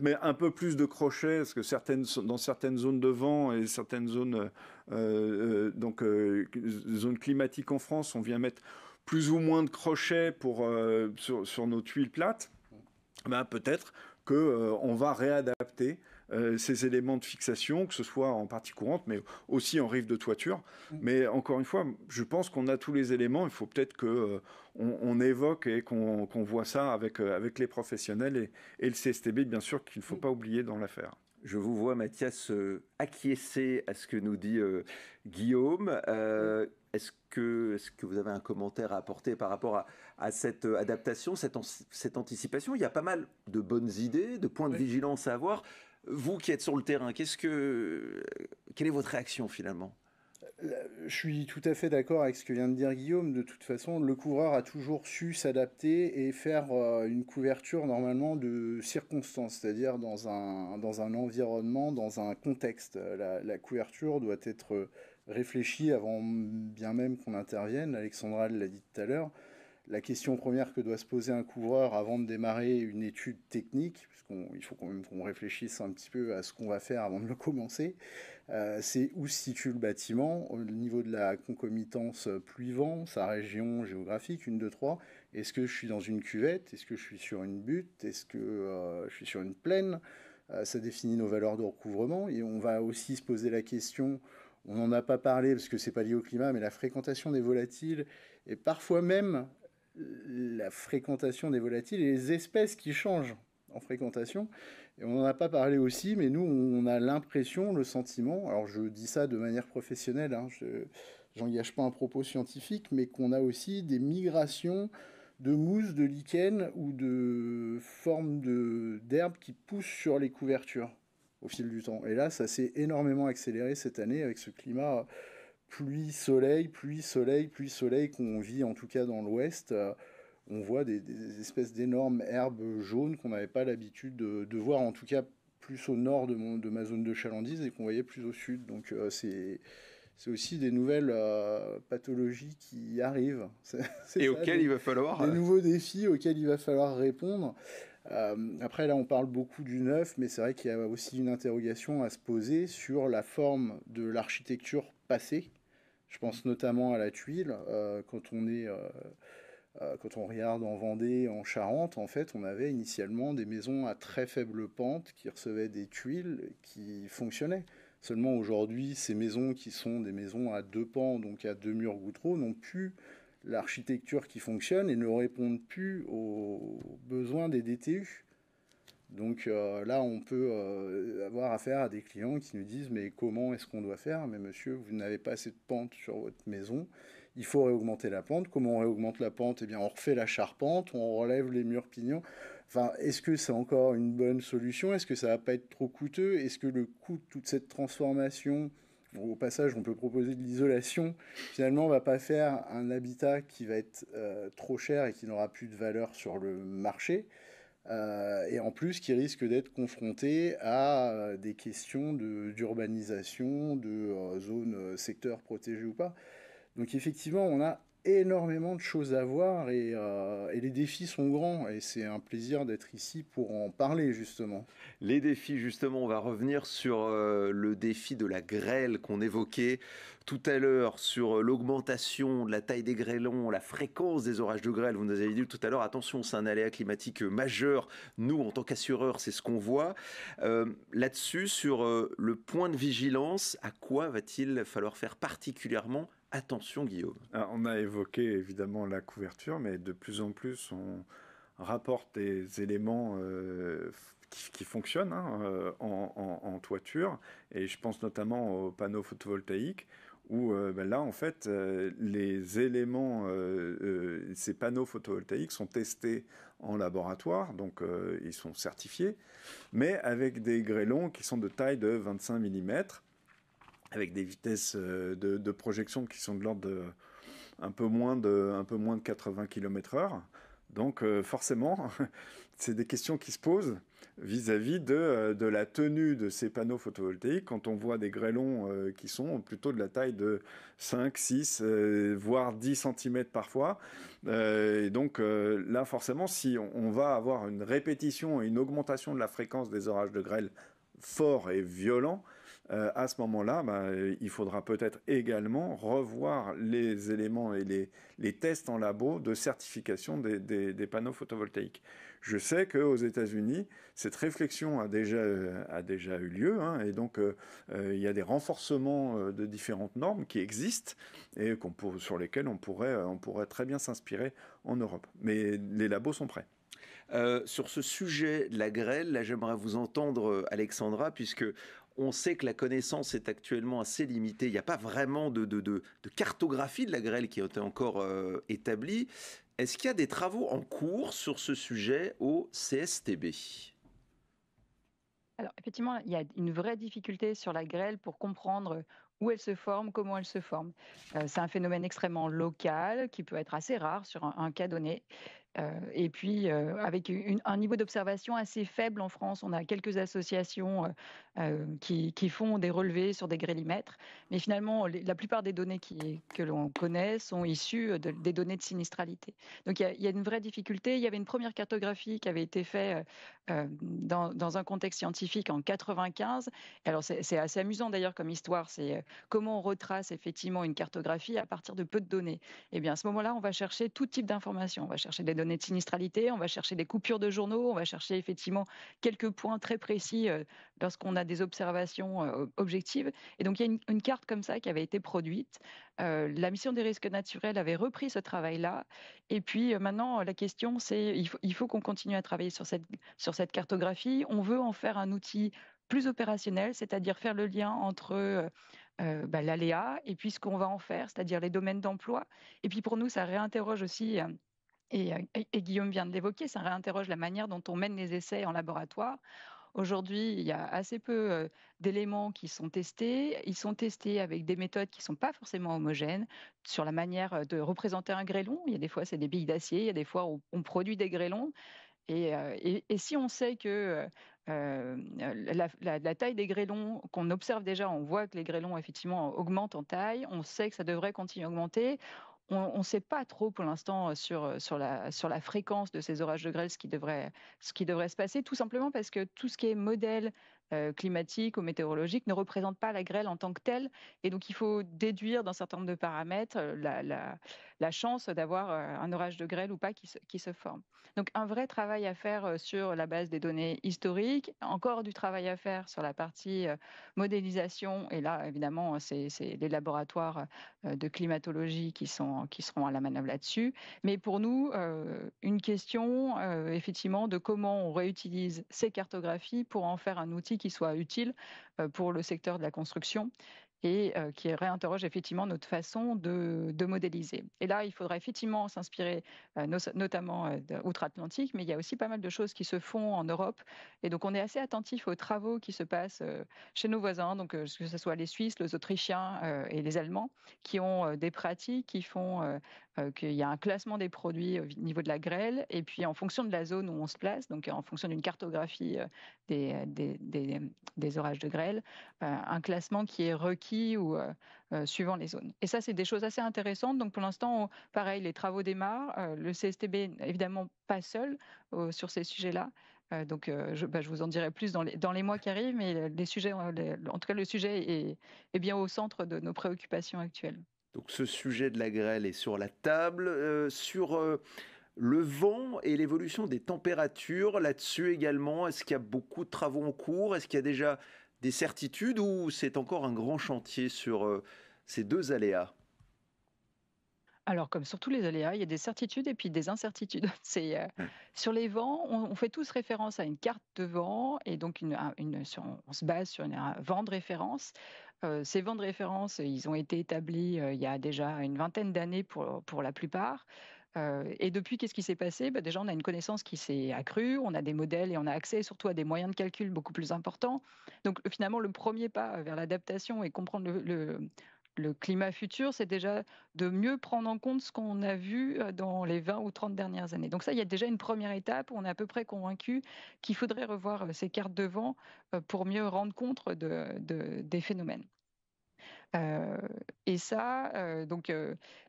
mais un peu plus de crochets, parce que dans certaines zones de vent et certaines zones zones climatiques en France, on vient mettre plus ou moins de crochets sur nos tuiles plates. Peut-être qu'on va réadapter ces éléments de fixation, que ce soit en partie courante, mais aussi en rive de toiture. Mais encore une fois, je pense qu'on a tous les éléments. Il faut peut-être qu'on évoque et qu'on voit ça avec les professionnels et le CSTB, bien sûr, qu'il ne faut pas oublier dans l'affaire. Je vous vois, Mathias, acquiescer à ce que nous dit Guillaume. Est-ce que vous avez un commentaire à apporter par rapport à cette adaptation, cette anticipation? Il y a pas mal de bonnes idées, de points de vigilance à avoir. Vous qui êtes sur le terrain, quelle est votre réaction finalement? Je suis tout à fait d'accord avec ce que vient de dire Guillaume. De toute façon, le couvreur a toujours su s'adapter et faire une couverture normalement de circonstance, c'est-à-dire dans un environnement, dans un contexte. La couverture doit être réfléchie avant bien même qu'on intervienne. Alexandra l'a dit tout à l'heure. La question première que doit se poser un couvreur avant de démarrer une étude technique, puisqu'il faut quand même qu'on réfléchisse un petit peu à ce qu'on va faire avant de le commencer, c'est où se situe le bâtiment au niveau de la concomitance pluie-vent, sa région géographique, 1, 2, 3. Est-ce que je suis dans une cuvette? Est-ce que je suis sur une butte? Est-ce que je suis sur une plaine? Ça définit nos valeurs de recouvrement. Et on va aussi se poser la question, on n'en a pas parlé parce que c'est pas lié au climat, mais la fréquentation des volatiles et parfois même la fréquentation des volatiles et les espèces qui changent en fréquentation. Et on n'en a pas parlé aussi, mais nous, on a l'impression, le sentiment, alors je dis ça de manière professionnelle, hein, je n'engage pas un propos scientifique, mais qu'on a aussi des migrations de mousse, de lichen ou de formes d'herbes qui poussent sur les couvertures au fil du temps. Et là, ça s'est énormément accéléré cette année avec ce climat pluie, soleil, pluie, soleil, pluie, soleil qu'on vit en tout cas dans l'ouest. On voit des espèces d'énormes herbes jaunes qu'on n'avait pas l'habitude de voir, en tout cas plus au nord de ma zone de chalandise et qu'on voyait plus au sud. Donc c'est aussi des nouvelles pathologies qui arrivent. Et auxquelles il va falloir... Des nouveaux défis auxquels il va falloir répondre. Après, là, on parle beaucoup du neuf, mais c'est vrai qu'il y a aussi une interrogation à se poser sur la forme de l'architecture passée. Je pense notamment à la tuile. Quand on regarde en Vendée, en Charente, en fait, on avait initialement des maisons à très faible pente qui recevaient des tuiles qui fonctionnaient. Seulement aujourd'hui, ces maisons qui sont des maisons à 2 pans, donc à 2 murs goudreaux, n'ont plus l'architecture qui fonctionne et ne répondent plus aux besoins des DTU. Donc là, on peut avoir affaire à des clients qui nous disent « Mais comment est-ce qu'on doit faire? Mais monsieur, vous n'avez pas assez de pente sur votre maison. Il faut réaugmenter la pente. Comment on réaugmente la pente? Eh bien, on refait la charpente, on relève les murs pignons. » Enfin, est-ce que c'est encore une bonne solution? Est-ce que ça va pas être trop coûteux? Est-ce que le coût de toute cette transformation, au passage, on peut proposer de l'isolation, finalement, on va pas faire un habitat qui va être trop cher et qui n'aura plus de valeur sur le marché, et en plus qui risque d'être confronté à des questions d'urbanisation, de zones, secteurs protégés ou pas. Donc effectivement, on a énormément de choses à voir et les défis sont grands et c'est un plaisir d'être ici pour en parler justement. Les défis, justement, on va revenir sur le défi de la grêle qu'on évoquait tout à l'heure, sur l'augmentation de la taille des grêlons, la fréquence des orages de grêle. Vous nous avez dit tout à l'heure, attention, c'est un aléa climatique majeur. Nous, en tant qu'assureurs, c'est ce qu'on voit. Là-dessus, sur le point de vigilance, à quoi va-t-il falloir faire particulièrement attention, Guillaume? Alors, on a évoqué évidemment la couverture, mais de plus en plus, on rapporte des éléments qui fonctionnent en toiture. Et je pense notamment aux panneaux photovoltaïques, où là, en fait, les éléments, ces panneaux photovoltaïques sont testés en laboratoire, donc ils sont certifiés, mais avec des grêlons qui sont de taille de 25 mm, avec des vitesses de projection qui sont de l'ordre de un peu moins de 80 km/h. Donc forcément, c'est des questions qui se posent vis-à-vis de la tenue de ces panneaux photovoltaïques quand on voit des grêlons qui sont plutôt de la taille de 5, 6, voire 10 cm parfois. Et donc là, forcément, si on va avoir une répétition et une augmentation de la fréquence des orages de grêle forts et violents, à ce moment-là, il faudra peut-être également revoir les éléments et les tests en labo de certification des panneaux photovoltaïques. Je sais qu'aux États-Unis, cette réflexion a déjà eu lieu, hein, et donc il y a des renforcements de différentes normes qui existent et sur lesquelles on pourrait très bien s'inspirer en Europe. Mais les labos sont prêts. Sur ce sujet de la grêle, là j'aimerais vous entendre Alexandra, puisque on sait que la connaissance est actuellement assez limitée. Il n'y a pas vraiment de cartographie de la grêle qui a été encore établie. Est-ce qu'il y a des travaux en cours sur ce sujet au CSTB ? Alors, effectivement, il y a une vraie difficulté sur la grêle pour comprendre où elle se forme, comment elle se forme. C'est un phénomène extrêmement local qui peut être assez rare sur un cas donné. Et puis, avec un niveau d'observation assez faible en France, on a quelques associations qui font des relevés sur des grélimètres. Mais finalement, la plupart des données que l'on connaît sont issues des données de sinistralité. Donc, il y a une vraie difficulté. Il y avait une première cartographie qui avait été faite dans un contexte scientifique en 95. Alors, c'est assez amusant d'ailleurs comme histoire. C'est comment on retrace effectivement une cartographie à partir de peu de données. Eh bien, à ce moment-là, on va chercher tout type d'informations. On va chercher des données de sinistralité, on va chercher des coupures de journaux, on va chercher effectivement quelques points très précis lorsqu'on a des observations objectives. Et donc, il y a une carte comme ça qui avait été produite. La mission des risques naturels avait repris ce travail-là. Et puis, maintenant, la question, c'est il faut qu'on continue à travailler sur cette cartographie. On veut en faire un outil plus opérationnel, c'est-à-dire faire le lien entre l'aléa et puis ce qu'on va en faire, c'est-à-dire les domaines d'emploi. Et puis pour nous, ça réinterroge aussi, et Guillaume vient de l'évoquer, ça réinterroge la manière dont on mène les essais en laboratoire. Aujourd'hui, il y a assez peu d'éléments qui sont testés. Ils sont testés avec des méthodes qui ne sont pas forcément homogènes sur la manière de représenter un grêlon. Il y a des fois, c'est des billes d'acier, il y a des fois, on produit des grêlons. Et si on sait que la taille des grêlons qu'on observe déjà, on voit que les grêlons effectivement augmentent en taille, on sait que ça devrait continuer à augmenter. On ne sait pas trop pour l'instant sur la fréquence de ces orages de grêle ce qui devrait se passer, tout simplement parce que tout ce qui est modèle climatique ou météorologique ne représente pas la grêle en tant que telle. Et donc, il faut déduire d'un certain nombre de paramètres la chance d'avoir un orage de grêle ou pas qui se forme. Donc, un vrai travail à faire sur la base des données historiques, encore du travail à faire sur la partie modélisation. Et là, évidemment, c'est les laboratoires de climatologie qui seront à la manœuvre là-dessus. Mais pour nous, une question, effectivement, de comment on réutilise ces cartographies pour en faire un outil qui soit utile pour le secteur de la construction et qui réinterroge effectivement notre façon de modéliser. Et là, il faudra effectivement s'inspirer notamment d'outre-Atlantique, mais il y a aussi pas mal de choses qui se font en Europe. Et donc, on est assez attentif aux travaux qui se passent chez nos voisins, donc que ce soit les Suisses, les Autrichiens et les Allemands, qui ont des pratiques qui font qu'il y a un classement des produits au niveau de la grêle, et puis en fonction de la zone où on se place, donc en fonction d'une cartographie des orages de grêle, un classement qui est requis ou suivant les zones. Et ça, c'est des choses assez intéressantes. Donc pour l'instant, pareil, les travaux démarrent. Le CSTB, évidemment, pas seul sur ces sujets-là. Donc, je vous en dirai plus dans les mois qui arrivent, mais les sujets, en tout cas, le sujet est bien au centre de nos préoccupations actuelles. Donc ce sujet de la grêle est sur la table. Sur le vent et l'évolution des températures, là-dessus également, est-ce qu'il y a beaucoup de travaux en cours? Est-ce qu'il y a déjà des certitudes ou c'est encore un grand chantier sur ces deux aléas? Alors, comme sur tous les aléas, il y a des certitudes et puis des incertitudes. Sur les vents, on fait tous référence à une carte de vent et donc on se base sur un vent de référence. Ces vents de référence, ils ont été établis il y a déjà une vingtaine d'années pour la plupart. Et depuis, qu'est-ce qui s'est passé? Déjà, on a une connaissance qui s'est accrue, on a des modèles et on a accès surtout à des moyens de calcul beaucoup plus importants. Donc, finalement, le premier pas vers l'adaptation et comprendre le climat futur, c'est déjà de mieux prendre en compte ce qu'on a vu dans les 20 ou 30 dernières années. Donc ça, il y a déjà une première étape où on est à peu près convaincu qu'il faudrait revoir ces cartes de vent pour mieux rendre compte des phénomènes. Euh, et ça,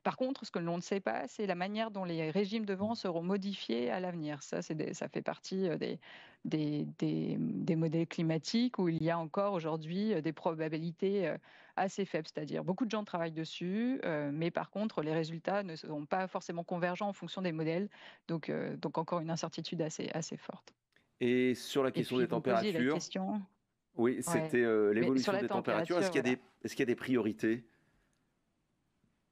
par contre, ce que l'on ne sait pas, c'est la manière dont les régimes de vent seront modifiés à l'avenir. Ça fait partie des modèles climatiques où il y a encore aujourd'hui des probabilités assez faibles. C'est-à-dire, beaucoup de gens travaillent dessus, mais par contre, les résultats ne sont pas forcément convergents en fonction des modèles. Donc encore une incertitude assez forte. Et sur la Et question puis, des vous me posiez la températures, question. oui, Ouais. c'était Mais sur l'évolution la des températures. température, voilà. Est-ce qu'il y a des priorités?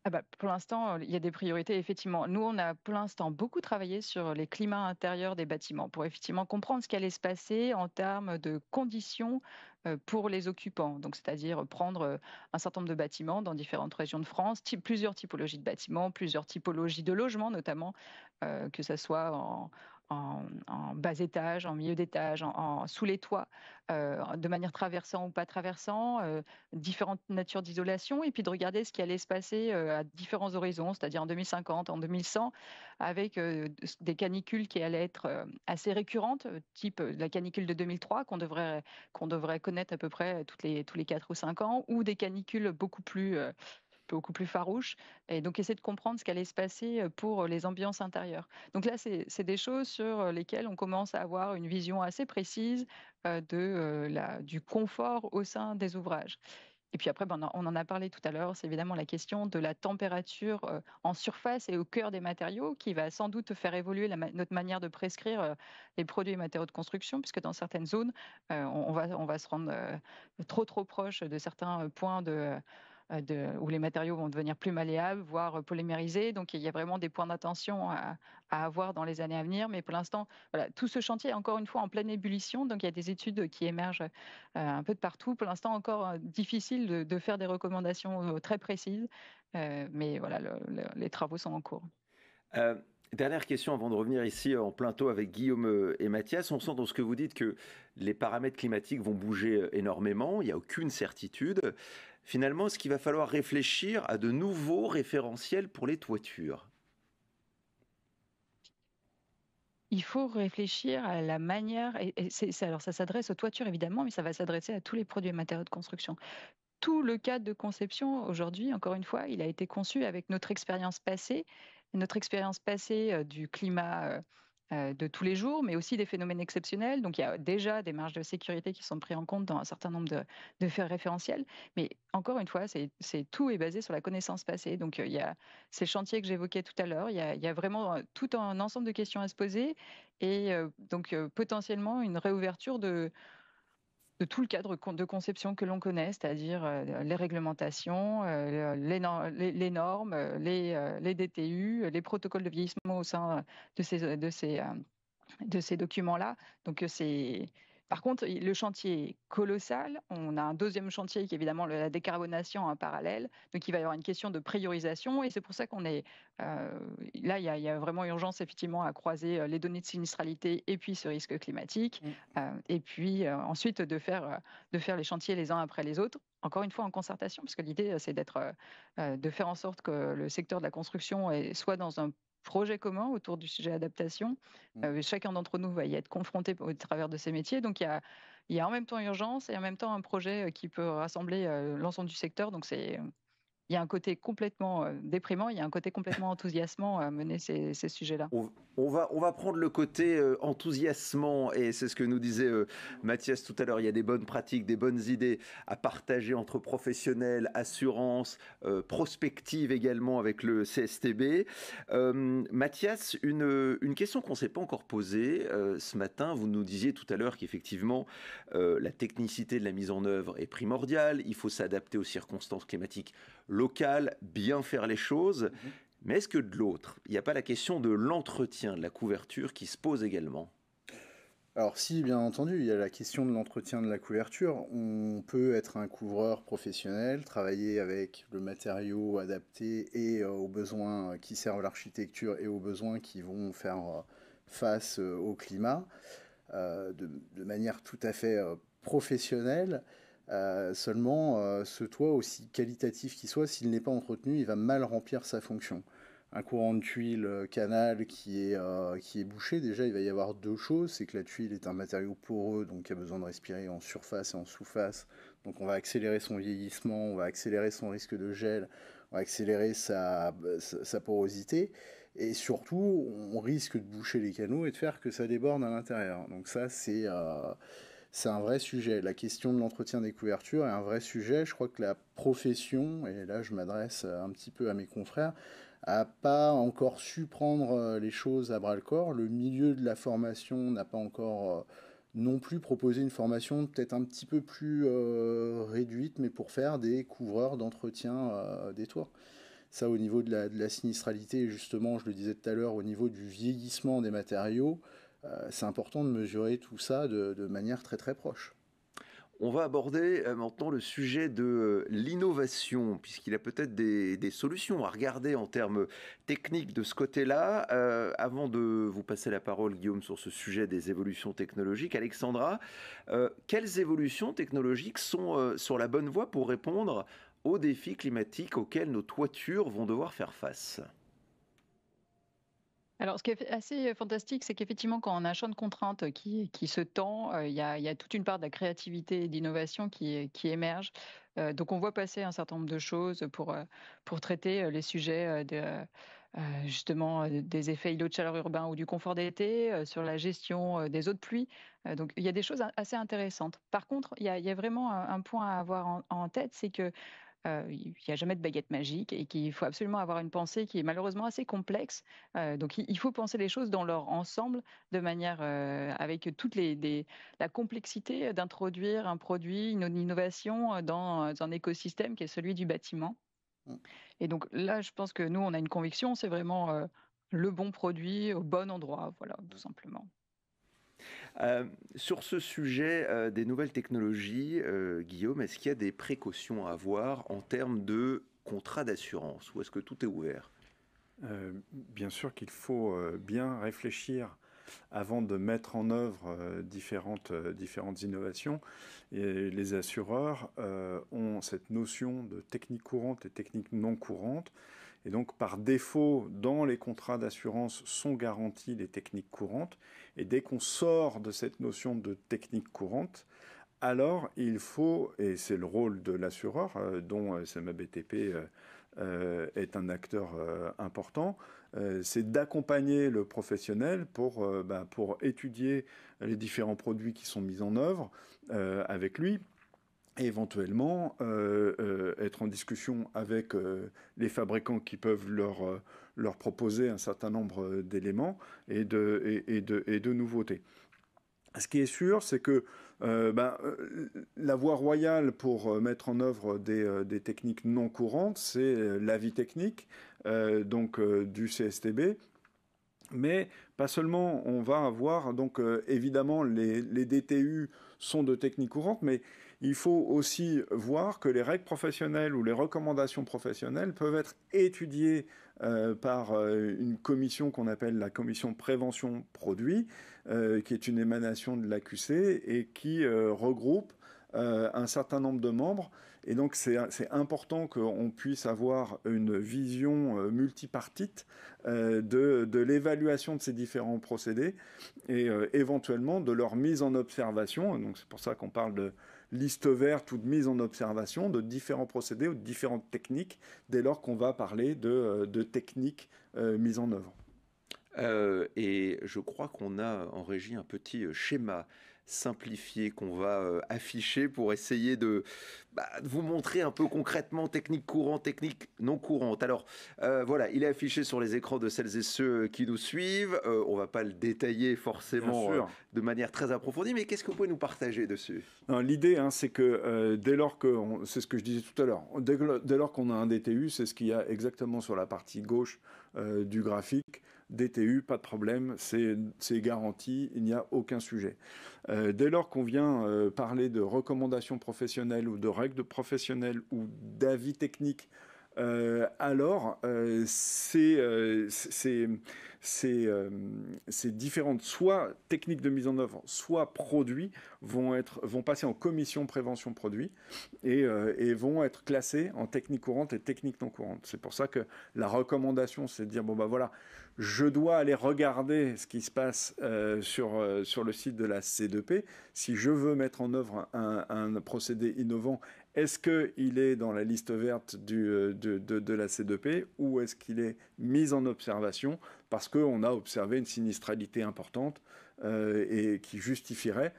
Ah bah, pour l'instant, il y a des priorités, effectivement. Nous, on a pour l'instant beaucoup travaillé sur les climats intérieurs des bâtiments pour effectivement comprendre ce qui allait se passer en termes de conditions pour les occupants. Donc, c'est-à-dire prendre un certain nombre de bâtiments dans différentes régions de France, plusieurs typologies de bâtiments, plusieurs typologies de logements notamment, que ce soit en bas étage, en milieu d'étage, sous les toits, de manière traversant ou pas traversant, différentes natures d'isolation, et puis de regarder ce qui allait se passer à différents horizons, c'est-à-dire en 2050, en 2100, avec des canicules qui allaient être assez récurrentes, type la canicule de 2003 qu'on devrait connaître à peu près tous les 4 ou 5 ans, ou des canicules beaucoup plus farouches, et donc essayer de comprendre ce qu'allait se passer pour les ambiances intérieures. Donc là, c'est des choses sur lesquelles on commence à avoir une vision assez précise du confort au sein des ouvrages. Et puis après, on en a parlé tout à l'heure, c'est évidemment la question de la température en surface et au cœur des matériaux qui va sans doute faire évoluer notre manière de prescrire les produits et matériaux de construction, puisque dans certaines zones, on va se rendre trop proche de certains points où les matériaux vont devenir plus malléables, voire polymérisés. Donc il y a vraiment des points d'attention à avoir dans les années à venir. Mais pour l'instant, voilà, tout ce chantier est encore une fois en pleine ébullition. Donc il y a des études qui émergent un peu de partout. Pour l'instant, encore difficile de faire des recommandations très précises. Mais voilà, les travaux sont en cours. Euh, Dernière question avant de revenir ici en plateau avec Guillaume et Mathias. On sent dans ce que vous dites que les paramètres climatiques vont bouger énormément, il n'y a aucune certitude. Finalement, est-ce qu'il va falloir réfléchir à de nouveaux référentiels pour les toitures? Il faut réfléchir à la manière, alors ça s'adresse aux toitures évidemment, mais ça va s'adresser à tous les produits et matériaux de construction. Tout le cadre de conception aujourd'hui, encore une fois, il a été conçu avec notre expérience passée du climat de tous les jours, mais aussi des phénomènes exceptionnels. Donc il y a déjà des marges de sécurité qui sont prises en compte dans un certain nombre de faits référentiels. Mais encore une fois, tout est basé sur la connaissance passée. Donc il y a ces chantiers que j'évoquais tout à l'heure, il y a vraiment tout un ensemble de questions à se poser, et potentiellement une réouverture de tout le cadre de conception que l'on connaît, c'est-à-dire les réglementations, les normes, les DTU, les protocoles de vieillissement au sein de ces documents-là. Donc par contre, le chantier est colossal. On a un deuxième chantier qui est évidemment la décarbonation en parallèle. Donc il va y avoir une question de priorisation, et c'est pour ça qu'on est là. Il y a vraiment urgence effectivement à croiser les données de sinistralité et puis ce risque climatique, et puis ensuite de faire les chantiers les uns après les autres. Encore une fois en concertation, parce que l'idée c'est de faire en sorte que le secteur de la construction soit dans un projet commun autour du sujet adaptation. Chacun d'entre nous va y être confronté au travers de ces métiers. Donc il y a en même temps urgence et en même temps un projet qui peut rassembler l'ensemble du secteur. Donc il y a un côté complètement déprimant, il y a un côté complètement enthousiasmant à mener ces sujets-là. On va prendre le côté enthousiasmant, et c'est ce que nous disait Mathias tout à l'heure. Il y a des bonnes pratiques, des bonnes idées à partager entre professionnels, assurances, prospective également avec le CSTB. Mathias, une question qu'on ne s'est pas encore posée ce matin. Vous nous disiez tout à l'heure qu'effectivement la technicité de la mise en œuvre est primordiale. Il faut s'adapter aux circonstances climatiques locales, bien faire les choses. Mais est-ce que de l'autre, il n'y a pas la question de l'entretien de la couverture qui se pose également? Alors si, bien entendu, il y a la question de l'entretien de la couverture. On peut être un couvreur professionnel, travailler avec le matériau adapté et aux besoins qui servent l'architecture et aux besoins qui vont faire face au climat de manière tout à fait professionnelle. Seulement, ce toit, aussi qualitatif qu'il soit, s'il n'est pas entretenu, il va mal remplir sa fonction. Un courant de tuile canal qui est bouché, déjà, il va y avoir deux choses. C'est que la tuile est un matériau poreux, donc qui a besoin de respirer en surface et en sous-face. Donc on va accélérer son vieillissement, on va accélérer son risque de gel, on va accélérer sa porosité. Et surtout, on risque de boucher les canaux et de faire que ça déborde à l'intérieur. Donc ça, c'est un vrai sujet. La question de l'entretien des couvertures est un vrai sujet. Je crois que la profession, et là je m'adresse un petit peu à mes confrères, n'a pas encore su prendre les choses à bras-le-corps. Le milieu de la formation n'a pas encore non plus proposé une formation peut-être un petit peu plus réduite, mais pour faire des couvreurs d'entretien des toits. Ça, au niveau de la sinistralité, justement, je le disais tout à l'heure, au niveau du vieillissement des matériaux, c'est important de mesurer tout ça de manière très très proche. On va aborder maintenant le sujet de l'innovation, puisqu'il y a peut-être des solutions à regarder en termes techniques de ce côté-là. Avant de vous passer la parole, Guillaume, sur ce sujet des évolutions technologiques, Alexandra, quelles évolutions technologiques sont sur la bonne voie pour répondre aux défis climatiques auxquels nos toitures vont devoir faire face? Alors, ce qui est assez fantastique, c'est qu'effectivement, quand on a un champ de contraintes qui se tend, il y a toute une part de la créativité et d'innovation qui émerge. Donc, on voit passer un certain nombre de choses pour traiter les sujets justement des effets îlots de chaleur urbains ou du confort d'été, sur la gestion des eaux de pluie. Donc, il y a des choses assez intéressantes. Par contre, il y a vraiment un point à avoir en tête, c'est que il n'y a jamais de baguette magique et qu'il faut absolument avoir une pensée qui est malheureusement assez complexe. Donc il faut penser les choses dans leur ensemble de manière avec toute la complexité d'introduire un produit, une innovation dans un écosystème qui est celui du bâtiment. Mm. Et donc là, je pense que nous, on a une conviction, c'est vraiment le bon produit au bon endroit, voilà, tout simplement. Sur ce sujet des nouvelles technologies, Guillaume, est-ce qu'il y a des précautions à avoir en termes de contrat d'assurance ou est-ce que tout est ouvert? Bien sûr qu'il faut bien réfléchir avant de mettre en œuvre différentes innovations. Et les assureurs ont cette notion de technique courante et technique non courante. Et donc, par défaut, dans les contrats d'assurance sont garanties les techniques courantes. Et dès qu'on sort de cette notion de technique courante, alors il faut, et c'est le rôle de l'assureur, dont SMABTP est un acteur important, c'est d'accompagner le professionnel pour étudier les différents produits qui sont mis en œuvre avec lui, et éventuellement être en discussion avec les fabricants qui peuvent leur proposer un certain nombre d'éléments et de nouveautés. Ce qui est sûr, c'est que la voie royale pour mettre en œuvre des techniques non courantes, c'est l'avis technique du CSTB. Mais pas seulement, on va avoir donc évidemment les DTU sont de techniques courantes, mais il faut aussi voir que les règles professionnelles ou les recommandations professionnelles peuvent être étudiées par une commission qu'on appelle la commission prévention produits, qui est une émanation de l'AQC et qui regroupe un certain nombre de membres. Et donc c'est important qu'on puisse avoir une vision multipartite de l'évaluation de ces différents procédés et éventuellement de leur mise en observation. Donc c'est pour ça qu'on parle de liste verte ou de mise en observation de différents procédés ou de différentes techniques dès lors qu'on va parler de techniques mises en œuvre. Et je crois qu'on a en régie un petit schéma simplifié qu'on va afficher pour essayer de vous montrer un peu concrètement technique courante, technique non courante. Alors voilà, il est affiché sur les écrans de celles et ceux qui nous suivent. On ne va pas le détailler forcément de manière très approfondie, mais qu'est-ce que vous pouvez nous partager dessus? L'idée, c'est que dès lors que, c'est ce que je disais tout à l'heure, dès lors qu'on a un DTU, c'est ce qu'il y a exactement sur la partie gauche du graphique. DTU, pas de problème, c'est garanti, il n'y a aucun sujet. Dès lors qu'on vient parler de recommandations professionnelles ou de règles professionnelles ou d'avis techniques alors ces différentes soit techniques de mise en œuvre, soit produits vont passer en commission prévention produit et vont être classés en technique courante et technique non courante. C'est pour ça que la recommandation, c'est de dire bon bah voilà, je dois aller regarder ce qui se passe sur le site de la C2P. Si je veux mettre en œuvre un procédé innovant, est-ce qu'il est dans la liste verte de la C2P ou est-ce qu'il est mis en observation parce qu'on a observé une sinistralité importante et qui justifierait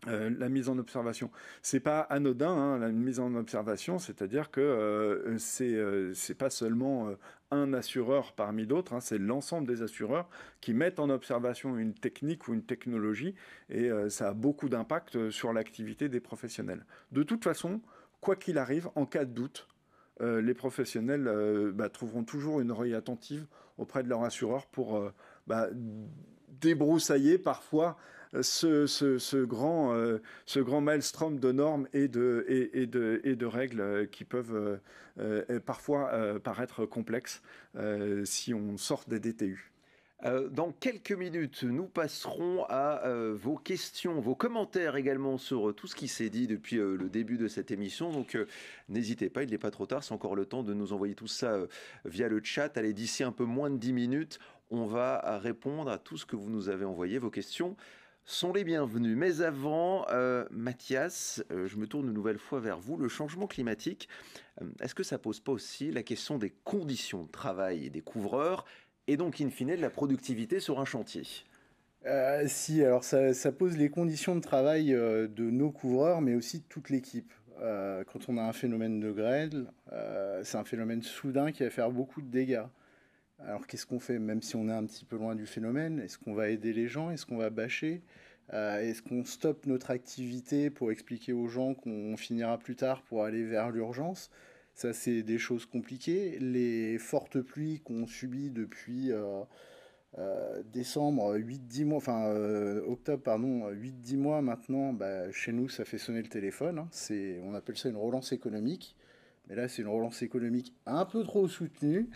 la mise en observation. C'est pas anodin, hein, la mise en observation, c'est-à-dire que c'est pas seulement un assureur parmi d'autres, hein, c'est l'ensemble des assureurs qui mettent en observation une technique ou une technologie et ça a beaucoup d'impact sur l'activité des professionnels. De toute façon, quoi qu'il arrive, en cas de doute, les professionnels trouveront toujours une oreille attentive auprès de leur assureur pour débroussailler parfois ce grand maelstrom de normes et de règles qui peuvent parfois paraître complexes si on sort des DTU. Dans quelques minutes, nous passerons à vos questions, vos commentaires également sur tout ce qui s'est dit depuis le début de cette émission. Donc n'hésitez pas, il n'est pas trop tard, c'est encore le temps de nous envoyer tout ça via le chat. Allez, d'ici un peu moins de 10 minutes, on va répondre à tout ce que vous nous avez envoyé. Vos questions sont les bienvenues. Mais avant, Mathias, je me tourne une nouvelle fois vers vous. Le changement climatique, est-ce que ça pose pas aussi la question des conditions de travail des couvreurs et donc, in fine, de la productivité sur un chantier? Si, alors ça pose les conditions de travail de nos couvreurs, mais aussi de toute l'équipe. Quand on a un phénomène de grêle, c'est un phénomène soudain qui va faire beaucoup de dégâts. Alors qu'est-ce qu'on fait, même si on est un petit peu loin du phénomène? Est-ce qu'on va aider les gens? Est-ce qu'on va bâcher? Est-ce qu'on stoppe notre activité pour expliquer aux gens qu'on finira plus tard pour aller vers l'urgence? Ça, c'est des choses compliquées. Les fortes pluies qu'on subit depuis décembre, 8-10 mois, octobre, pardon, 8-10 mois maintenant, chez nous, ça fait sonner le téléphone. Hein. On appelle ça une relance économique. Mais là, c'est une relance économique un peu trop soutenue.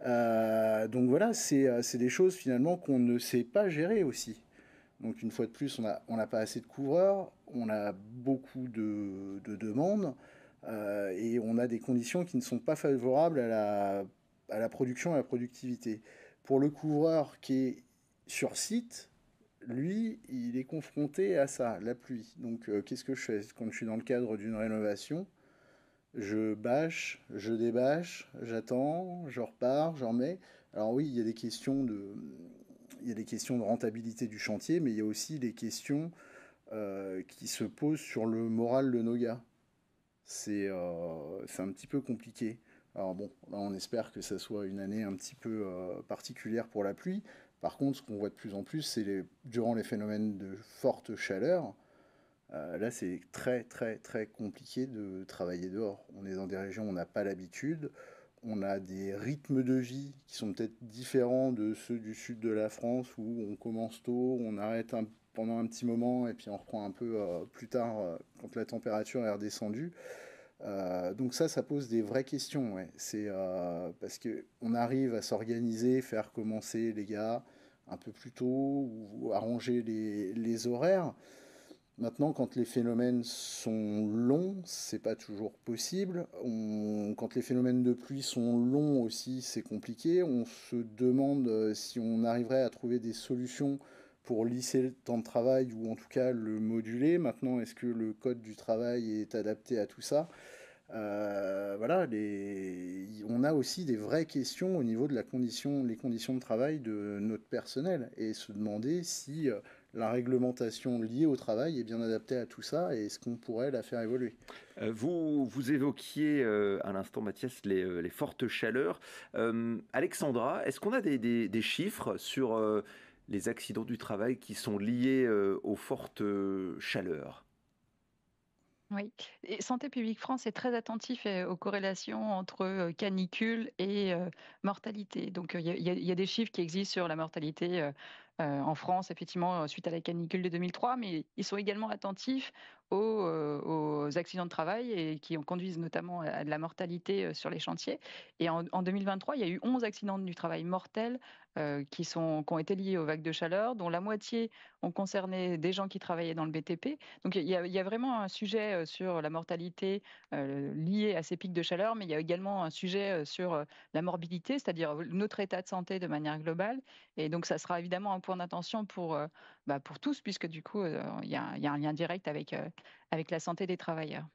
Donc voilà, c'est des choses finalement qu'on ne sait pas gérer aussi. Donc une fois de plus, on n'a pas assez de couvreurs, on a beaucoup de demandes et on a des conditions qui ne sont pas favorables à la production et à la productivité. Pour le couvreur qui est sur site, lui, il est confronté à ça, la pluie. Donc qu'est-ce que je fais quand je suis dans le cadre d'une rénovation? Je bâche, je débâche, j'attends, je repars, j'en remets. Alors oui, il y a des questions de rentabilité du chantier, mais il y a aussi des questions qui se posent sur le moral de nos gars. C'est un petit peu compliqué. Alors bon, là on espère que ça soit une année un petit peu particulière pour la pluie. Par contre, ce qu'on voit de plus en plus, c'est durant les phénomènes de forte chaleur, là, c'est très, très, très compliqué de travailler dehors. On est dans des régions où on n'a pas l'habitude. On a des rythmes de vie qui sont peut-être différents de ceux du sud de la France où on commence tôt, on arrête pendant un petit moment et puis on reprend un peu plus tard quand la température est redescendue. Donc ça pose des vraies questions. Ouais. C'est parce qu'on arrive à s'organiser, faire commencer les gars un peu plus tôt ou arranger les horaires. Maintenant, quand les phénomènes sont longs, c'est pas toujours possible. Quand les phénomènes de pluie sont longs aussi, c'est compliqué. On se demande si on arriverait à trouver des solutions pour lisser le temps de travail ou en tout cas le moduler. Maintenant, est-ce que le code du travail est adapté à tout ça? Voilà, on a aussi des vraies questions au niveau de les conditions de travail de notre personnel et se demander si la réglementation liée au travail est bien adaptée à tout ça et est-ce qu'on pourrait la faire évoluer? Vous évoquiez à l'instant, Mathias, les fortes chaleurs. Alexandra, est-ce qu'on a des chiffres sur les accidents du travail qui sont liés aux fortes chaleurs? Oui, et Santé publique France est très attentif aux corrélations entre canicule et mortalité. Donc il y a des chiffres qui existent sur la mortalité en France, effectivement, suite à la canicule de 2003, mais ils sont également attentifs aux accidents de travail et qui conduisent notamment à de la mortalité sur les chantiers. Et en 2023, il y a eu 11 accidents du travail mortels qui ont été liés aux vagues de chaleur, dont la moitié ont concerné des gens qui travaillaient dans le BTP. Donc il y a vraiment un sujet sur la mortalité liée à ces pics de chaleur, mais il y a également un sujet sur la morbidité, c'est-à-dire notre état de santé de manière globale. Et donc ça sera évidemment un point d'attention pour tous, puisque du coup, il y a un lien direct avec la santé des travailleurs.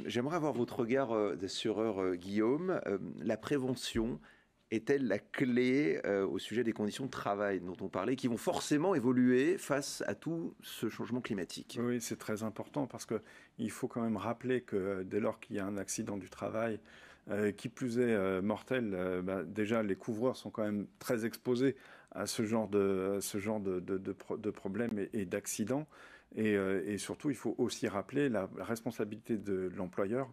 J'aimerais avoir votre regard d'assureur, Guillaume. La prévention est-elle la clé au sujet des conditions de travail dont on parlait, qui vont forcément évoluer face à tout ce changement climatique? Oui, c'est très important parce qu'il faut quand même rappeler que dès lors qu'il y a un accident du travail, qui plus est mortel, déjà les couvreurs sont quand même très exposés à ce genre de problèmes et d'accidents. Et surtout, il faut aussi rappeler la responsabilité de l'employeur.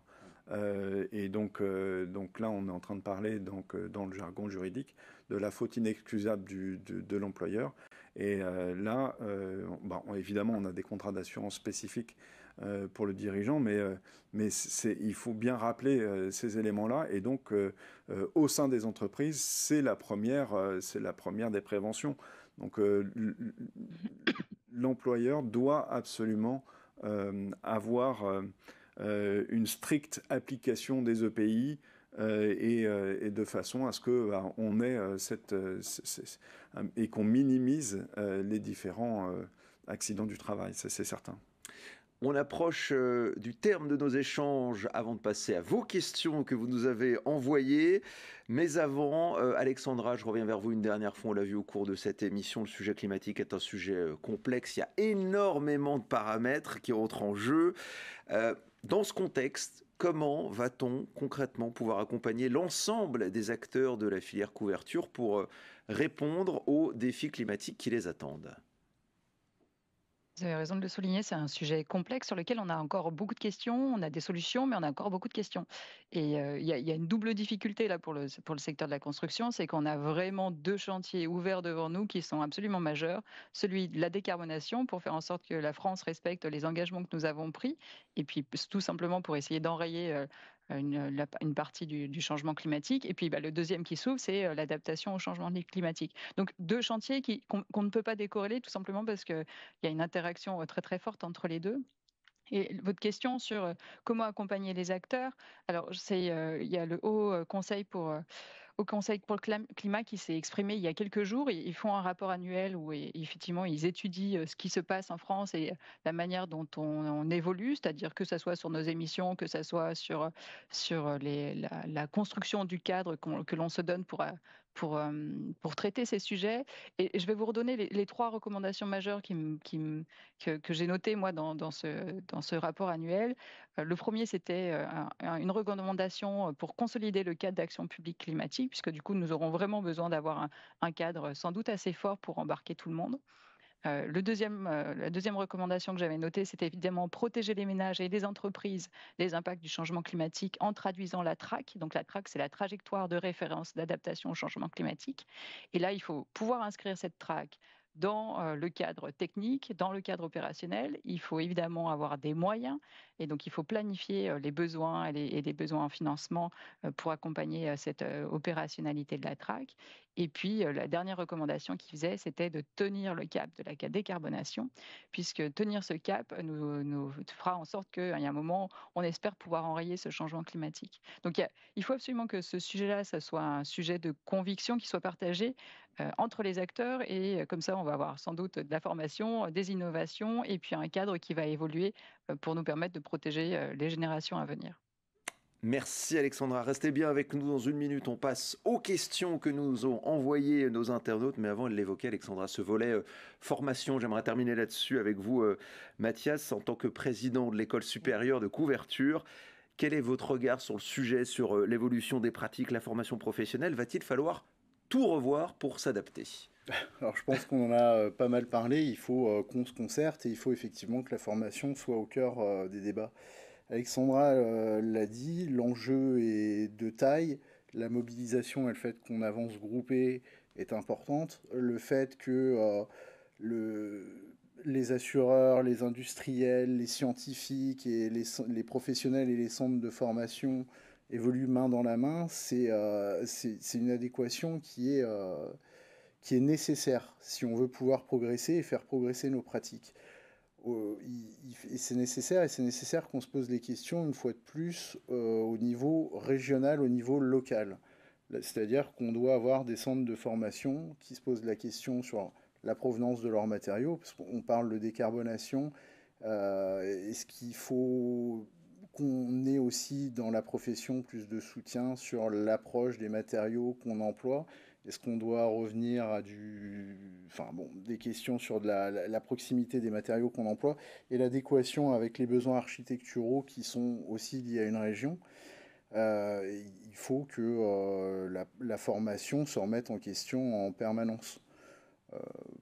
Et donc là, on est en train de parler dans le jargon juridique de la faute inexcusable de l'employeur. Et là, évidemment, on a des contrats d'assurance spécifiques pour le dirigeant, mais il faut bien rappeler ces éléments-là. Et donc, au sein des entreprises, c'est la première des préventions. Donc, l'employeur doit absolument avoir une stricte application des EPI et de façon à ce qu'on ait et qu'on minimise les différents accidents du travail, ça c'est certain. On approche du terme de nos échanges avant de passer à vos questions que vous nous avez envoyées. Mais avant, Alexandra, je reviens vers vous une dernière fois. On l'a vu au cours de cette émission, le sujet climatique est un sujet complexe. Il y a énormément de paramètres qui entrent en jeu. Dans ce contexte, comment va-t-on concrètement pouvoir accompagner l'ensemble des acteurs de la filière couverture pour répondre aux défis climatiques qui les attendent ? Vous avez raison de le souligner, c'est un sujet complexe sur lequel on a encore beaucoup de questions, on a des solutions, mais on a encore beaucoup de questions. Et il y a une double difficulté là pour le secteur de la construction, c'est qu'on a vraiment deux chantiers ouverts devant nous qui sont absolument majeurs. Celui de la décarbonation pour faire en sorte que la France respecte les engagements que nous avons pris, et puis tout simplement pour essayer d'enrayer une partie du changement climatique. Et puis le deuxième qui s'ouvre, c'est l'adaptation au changement climatique. Donc deux chantiers qu'on ne peut pas décorréler tout simplement parce qu'il y a une interaction très très forte entre les deux. Et votre question sur comment accompagner les acteurs, alors il y a le Haut Conseil pour le climat qui s'est exprimé il y a quelques jours. Ils font un rapport annuel où effectivement ils étudient ce qui se passe en France et la manière dont on évolue, c'est-à-dire que ce soit sur nos émissions, que ce soit sur la construction du cadre que l'on se donne pour traiter ces sujets. Et je vais vous redonner les trois recommandations majeures que j'ai notées moi dans ce rapport annuel. Le premier, c'était une recommandation pour consolider le cadre d'action publique climatique, puisque du coup, nous aurons vraiment besoin d'avoir un cadre sans doute assez fort pour embarquer tout le monde. La deuxième recommandation que j'avais notée, c'était évidemment protéger les ménages et les entreprises des impacts du changement climatique en traduisant la TRAC. Donc la TRAC, c'est la trajectoire de référence d'adaptation au changement climatique. Et là, il faut pouvoir inscrire cette TRAC dans le cadre technique, dans le cadre opérationnel. Il faut évidemment avoir des moyens et donc il faut planifier les besoins et les besoins en financement pour accompagner cette opérationnalité de la TRAC. Et puis, la dernière recommandation qu'il faisait, c'était de tenir le cap de la décarbonation, puisque tenir ce cap nous fera en sorte qu'il y a un moment, on espère pouvoir enrayer ce changement climatique. Donc, il faut absolument que ce sujet-là, ça soit un sujet de conviction qui soit partagé entre les acteurs. Et comme ça, on va avoir sans doute de la formation, des innovations, et puis un cadre qui va évoluer pour nous permettre de protéger les générations à venir. Merci Alexandra, restez bien avec nous dans une minute, on passe aux questions que nous ont envoyées nos internautes, mais avant de l'évoquer Alexandra, ce volet formation, j'aimerais terminer là-dessus avec vous Mathias, en tant que président de l'école supérieure de couverture, quel est votre regard sur le sujet, sur l'évolution des pratiques, la formation professionnelle, va-t-il falloir tout revoir pour s'adapter ? Alors je pense qu'on en a pas mal parlé, il faut qu'on se concerte et il faut effectivement que la formation soit au cœur des débats. Alexandra l'a dit, l'enjeu est de taille, la mobilisation et le fait qu'on avance groupé est importante, le fait que les assureurs, les industriels, les scientifiques et les professionnels et les centres de formation évoluent main dans la main, c'est une adéquation qui est nécessaire si on veut pouvoir progresser et faire progresser nos pratiques. Et c'est nécessaire qu'on se pose les questions une fois de plus au niveau régional, au niveau local. C'est-à-dire qu'on doit avoir des centres de formation qui se posent la question sur la provenance de leurs matériaux, parce qu'on parle de décarbonation. Est-ce qu'il faut qu'on ait aussi dans la profession plus de soutien sur l'approche des matériaux qu'on emploie? Est-ce qu'on doit revenir à des questions sur la proximité des matériaux qu'on emploie et l'adéquation avec les besoins architecturaux qui sont aussi liés à une région? Il faut que la formation se remette en question en permanence.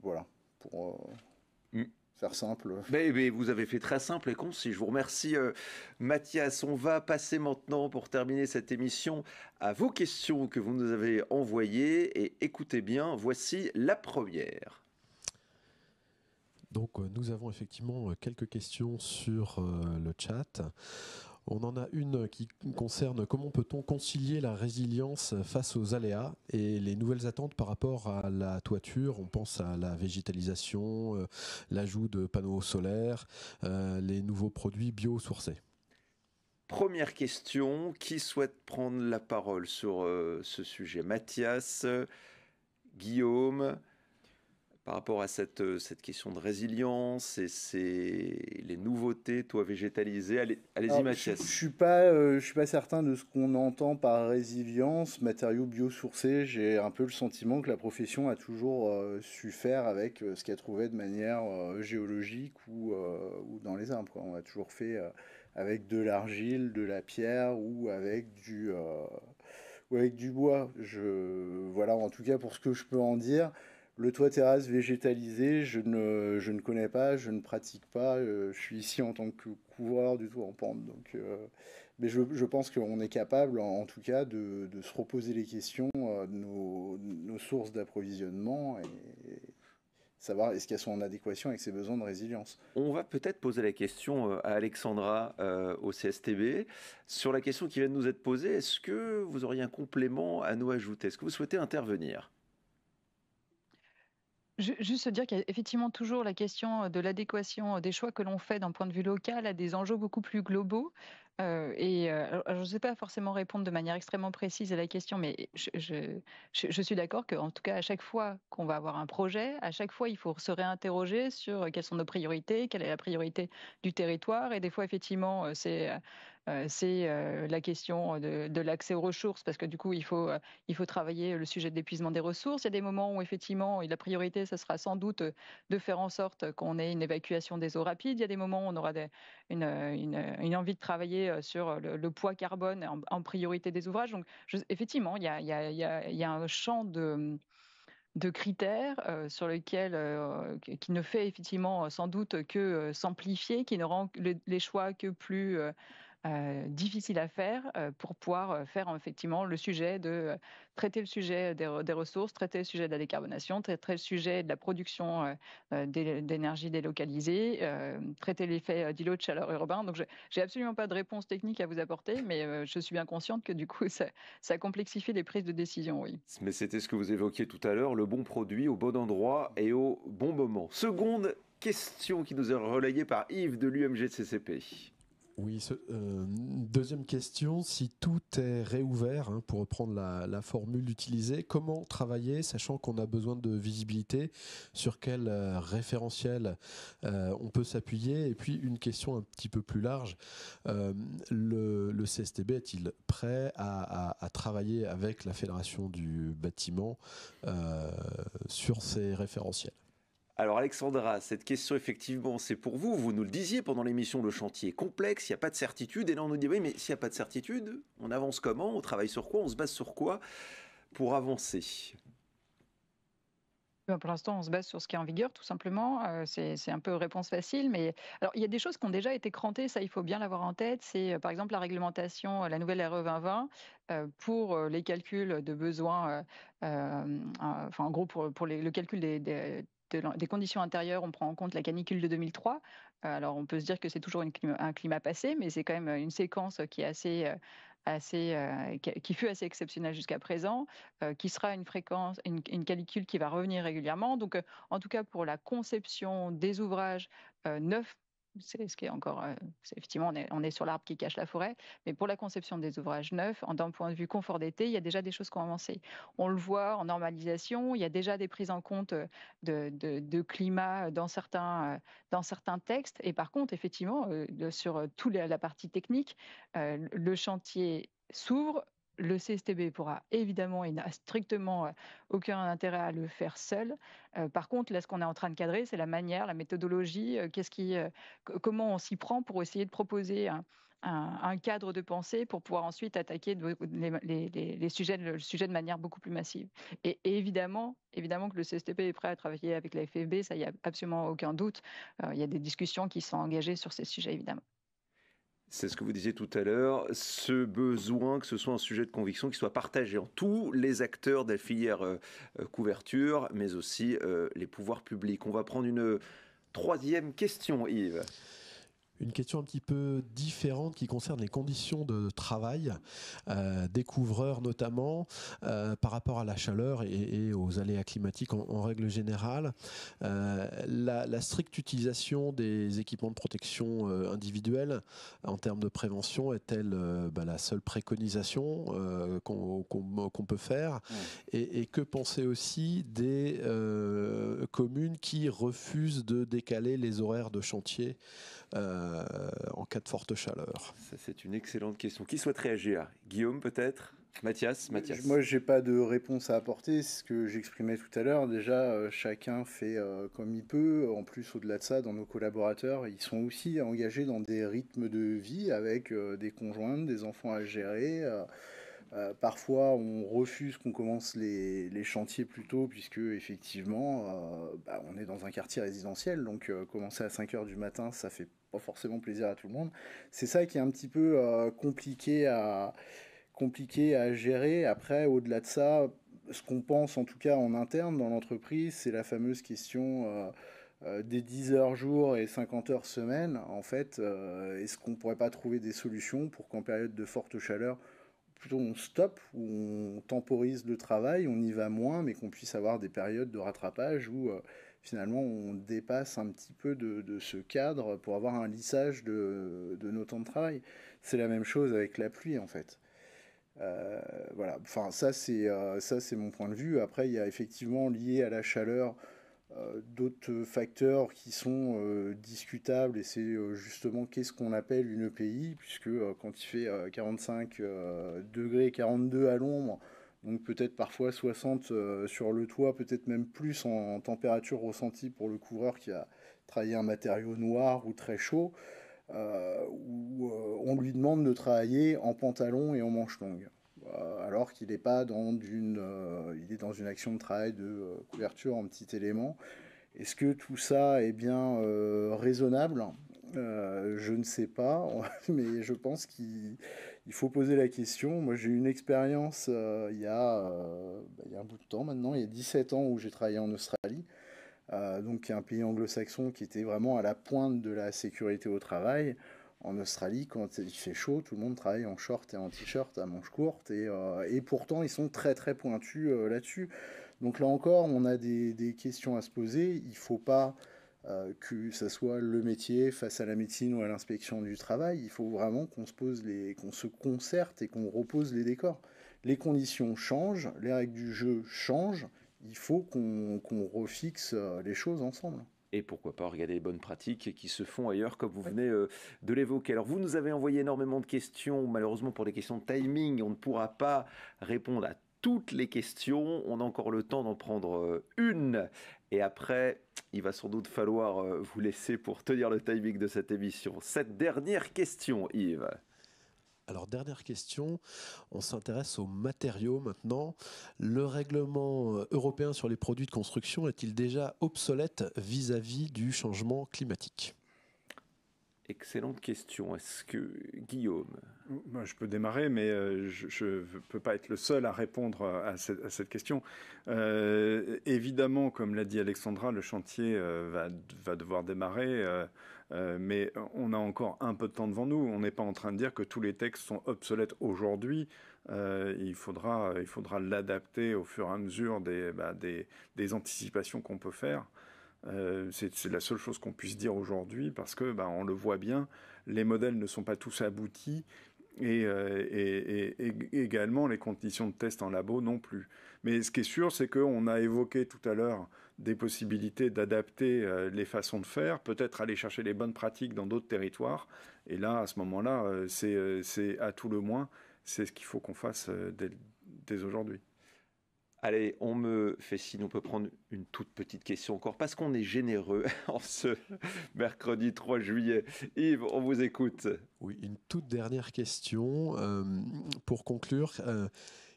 Voilà, pour faire simple. Mais vous avez fait très simple et concis. Je vous remercie, Mathias. On va passer maintenant, pour terminer cette émission, à vos questions que vous nous avez envoyées. Et écoutez bien, voici la première. Donc, nous avons effectivement quelques questions sur le chat. On en a une qui concerne comment peut-on concilier la résilience face aux aléas et les nouvelles attentes par rapport à la toiture. On pense à la végétalisation, l'ajout de panneaux solaires, les nouveaux produits biosourcés. Première question, qui souhaite prendre la parole sur ce sujet? Mathias, Guillaume, par rapport à cette question de résilience et les nouveautés, toi végétalisé. Allez-y, Mathias. Je suis pas certain de ce qu'on entend par résilience, matériaux biosourcés. J'ai un peu le sentiment que la profession a toujours su faire avec ce qu'elle trouvait de manière géologique ou dans les arbres, quoi. On a toujours fait avec de l'argile, de la pierre ou avec du bois. Voilà, en tout cas pour ce que je peux en dire. Le toit terrasse végétalisé, je ne connais pas, je ne pratique pas. Je suis ici en tant que couvreur du toit en pente. Mais je pense qu'on est capable, en tout cas, de se reposer les questions de nos sources d'approvisionnement et savoir est-ce qu'elles sont en adéquation avec ses besoins de résilience. On va peut-être poser la question à Alexandra au CSTB. Sur la question qui vient de nous être posée, est-ce que vous auriez un complément à nous ajouter? Est-ce que vous souhaitez intervenir? Juste dire qu'il y a effectivement toujours la question de l'adéquation des choix que l'on fait d'un point de vue local à des enjeux beaucoup plus globaux. Alors, je ne sais pas forcément répondre de manière extrêmement précise à la question, mais je suis d'accord qu'en tout cas, à chaque fois qu'on va avoir un projet, à chaque fois, il faut se réinterroger sur quelles sont nos priorités, quelle est la priorité du territoire. Et des fois, effectivement, c'est la question de l'accès aux ressources, parce que du coup, il faut travailler le sujet de l'épuisement des ressources. Il y a des moments où, effectivement, la priorité, ce sera sans doute de faire en sorte qu'on ait une évacuation des eaux rapides. Il y a des moments où on aura une envie de travailler sur le poids carbone en priorité des ouvrages. Donc, effectivement, il y a un champ de critères sur lesquels qui ne fait effectivement sans doute que s'amplifier, qui ne rend les choix que plus difficile à faire pour pouvoir faire effectivement le sujet de traiter le sujet des ressources, traiter le sujet de la décarbonation, traiter le sujet de la production d'énergie délocalisée, traiter l'effet d'îlot de chaleur urbain. Donc, j'ai absolument pas de réponse technique à vous apporter, mais je suis bien consciente que du coup, ça complexifie les prises de décision, oui. Mais c'était ce que vous évoquiez tout à l'heure, le bon produit au bon endroit et au bon moment. Seconde question qui nous est relayée par Yves de l'UMGCCP. Oui, deuxième question, si tout est réouvert, pour reprendre la formule utilisée, comment travailler, sachant qu'on a besoin de visibilité, sur quel référentiel on peut s'appuyer? Et puis une question un petit peu plus large, le CSTB est-il prêt à travailler avec la Fédération du bâtiment sur ces référentiels? Alors Alexandra, cette question effectivement c'est pour vous, vous nous le disiez pendant l'émission, le chantier est complexe, il n'y a pas de certitude, et là on nous dit oui mais s'il n'y a pas de certitude, on avance comment, on travaille sur quoi, on se base sur quoi pour avancer? Pour l'instant, on se base sur ce qui est en vigueur, tout simplement. C'est un peu réponse facile, mais alors il y a des choses qui ont déjà été crantées, ça, il faut bien l'avoir en tête. C'est, par exemple, la réglementation, la nouvelle RE 2020, pour, les calculs de besoins, enfin, en gros, pour le calcul des conditions intérieures, on prend en compte la canicule de 2003. Alors on peut se dire que c'est toujours un climat passé, mais c'est quand même, une séquence qui est qui fut assez exceptionnelle jusqu'à présent, qui sera une fréquence, une canicule qui va revenir régulièrement. Donc, en tout cas, pour la conception des ouvrages neufs, c'est ce qui est encore, effectivement, on est sur l'arbre qui cache la forêt, mais pour la conception des ouvrages neufs, d'un point de vue confort d'été, il y a déjà des choses qui ont avancé. On le voit en normalisation, il y a déjà des prises en compte de climat dans certains textes. Et par contre, effectivement, sur toute la partie technique, le chantier s'ouvre. Le CSTB pourra évidemment et n'a strictement aucun intérêt à le faire seul. Par contre, là, ce qu'on est en train de cadrer, c'est la manière, la méthodologie, comment on s'y prend pour essayer de proposer un cadre de pensée pour pouvoir ensuite attaquer le sujet de manière beaucoup plus massive. Et évidemment que le CSTB est prêt à travailler avec la FFB, ça, il n'y a absolument aucun doute. Il y a des discussions qui sont engagées sur ces sujets, évidemment. C'est ce que vous disiez tout à l'heure, ce besoin que ce soit un sujet de conviction qui soit partagé en tous les acteurs de la filière couverture, mais aussi les pouvoirs publics. On va prendre une troisième question, Yves. Une question un petit peu différente qui concerne les conditions de travail des couvreurs notamment par rapport à la chaleur et aux aléas climatiques en règle générale. La stricte utilisation des équipements de protection individuelle en termes de prévention est-elle la seule préconisation qu'on peut faire et que penser aussi des communes qui refusent de décaler les horaires de chantier en cas de forte chaleur? Ça, c'est une excellente question. Qui souhaite réagir? Guillaume, peut-être? Mathias? Moi, j'ai pas de réponse à apporter. C'est ce que j'exprimais tout à l'heure. Déjà, chacun fait comme il peut. En plus, au-delà de ça, dans nos collaborateurs, ils sont aussi engagés dans des rythmes de vie avec des conjointes, des enfants à gérer. Parfois, on refuse qu'on commence les chantiers plus tôt, puisque effectivement, on est dans un quartier résidentiel, donc commencer à 5 heures du matin, ça fait pas forcément plaisir à tout le monde. C'est ça qui est un petit peu compliqué à gérer. Après, au-delà de ça, ce qu'on pense, en tout cas en interne dans l'entreprise, c'est la fameuse question des 10 heures jour et 50 heures semaine. En fait, est-ce qu'on pourrait pas trouver des solutions pour qu'en période de forte chaleur, plutôt on stoppe, ou on temporise le travail, on y va moins, mais qu'on puisse avoir des périodes de rattrapage où finalement on dépasse un petit peu de ce cadre pour avoir un lissage de nos temps de travail. C'est la même chose avec la pluie en fait. Voilà, enfin ça c'est mon point de vue. Après il y a effectivement lié à la chaleur d'autres facteurs qui sont discutables, et c'est justement qu'est-ce qu'on appelle une EPI, puisque quand il fait 45 degrés, 42 à l'ombre, donc peut-être parfois 60 sur le toit, peut-être même plus en température ressentie pour le couvreur qui a travaillé un matériau noir ou très chaud, où on lui demande de travailler en pantalon et en manches longues. Alors qu'il n'est pas il est dans une action de travail de couverture en petits éléments. Est-ce que tout ça est bien raisonnable? Je ne sais pas, mais je pense qu'il faut poser la question. Moi, j'ai eu une expérience il y a un bout de temps maintenant, il y a 17 ans, où j'ai travaillé en Australie, donc un pays anglo-saxon qui était vraiment à la pointe de la sécurité au travail. En Australie, quand il fait chaud, tout le monde travaille en short et en t-shirt à manches courtes, et pourtant ils sont très très pointus là-dessus. Donc là encore, on a des questions à se poser. Il ne faut pas que ça soit le métier face à la médecine ou à l'inspection du travail. Il faut vraiment qu'on se concerte et qu'on repose les décors. Les conditions changent, les règles du jeu changent. Il faut qu'on refixe les choses ensemble. Et pourquoi pas regarder les bonnes pratiques qui se font ailleurs, comme vous venez de l'évoquer. Alors vous nous avez envoyé énormément de questions. Malheureusement, pour des questions de timing, on ne pourra pas répondre à toutes les questions. On a encore le temps d'en prendre une. Et après, il va sans doute falloir vous laisser pour tenir le timing de cette émission. Cette dernière question, Yves. Alors, dernière question, on s'intéresse aux matériaux maintenant. Le règlement européen sur les produits de construction est-il déjà obsolète vis-à-vis du changement climatique ? Excellente question. Est-ce que Guillaume? Moi, je peux démarrer, mais je ne peux pas être le seul à répondre à cette question. Évidemment, comme l'a dit Alexandra, le chantier va devoir démarrer, mais on a encore un peu de temps devant nous. On n'est pas en train de dire que tous les textes sont obsolètes aujourd'hui. Il faudra l'adapter au fur et à mesure des anticipations qu'on peut faire. C'est la seule chose qu'on puisse dire aujourd'hui parce que on le voit bien, les modèles ne sont pas tous aboutis et également les conditions de test en labo non plus. Mais ce qui est sûr, c'est qu'on a évoqué tout à l'heure des possibilités d'adapter les façons de faire, peut-être aller chercher les bonnes pratiques dans d'autres territoires. Et là, à ce moment-là, c'est à tout le moins, c'est ce qu'il faut qu'on fasse dès aujourd'hui. Allez, on me fait signe, on peut prendre une toute petite question encore, parce qu'on est généreux en ce mercredi 3 juillet. Yves, on vous écoute. Oui, une toute dernière question. Pour conclure,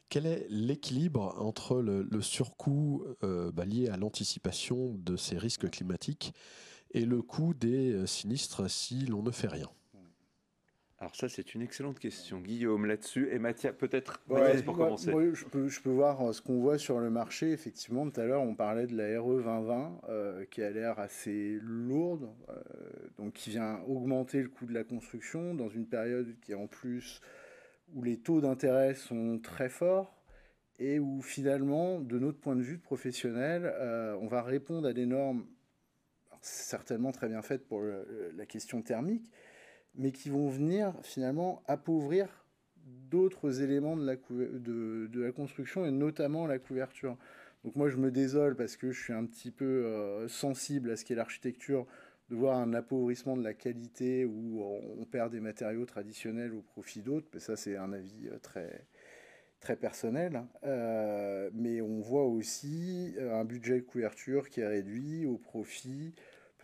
quel est l'équilibre entre le surcoût lié à l'anticipation de ces risques climatiques et le coût des sinistres si l'on ne fait rien ? Alors ça, c'est une excellente question, Guillaume, là-dessus. Et Mathias, peut-être pour commencer. Moi, je peux voir ce qu'on voit sur le marché. Effectivement, tout à l'heure, on parlait de la RE 2020 qui a l'air assez lourde, donc qui vient augmenter le coût de la construction dans une période qui est en plus où les taux d'intérêt sont très forts et où finalement, de notre point de vue de professionnel, on va répondre à des normes certainement très bien faites pour la question thermique, mais qui vont venir finalement appauvrir d'autres éléments de la construction et notamment la couverture. Donc moi je me désole parce que je suis un petit peu sensible à ce qu'est l'architecture, de voir un appauvrissement de la qualité où on perd des matériaux traditionnels au profit d'autres, mais ça c'est un avis très, très personnel. Mais on voit aussi un budget de couverture qui est réduit au profit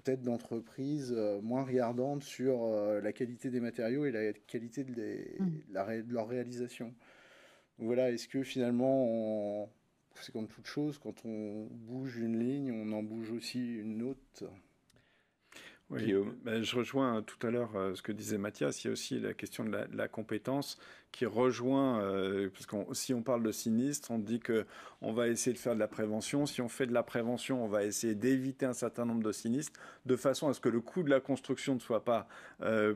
peut-être d'entreprises moins regardantes sur la qualité des matériaux et la qualité de leur réalisation. Donc voilà, est-ce que finalement, c'est comme toute chose, quand on bouge une ligne, on en bouge aussi une autre? Oui, je rejoins tout à l'heure ce que disait Mathias. Il y a aussi la question de la compétence qui rejoint, parce que si on parle de sinistre, on dit qu'on va essayer de faire de la prévention. Si on fait de la prévention, on va essayer d'éviter un certain nombre de sinistres, de façon à ce que le coût de la construction ne soit pas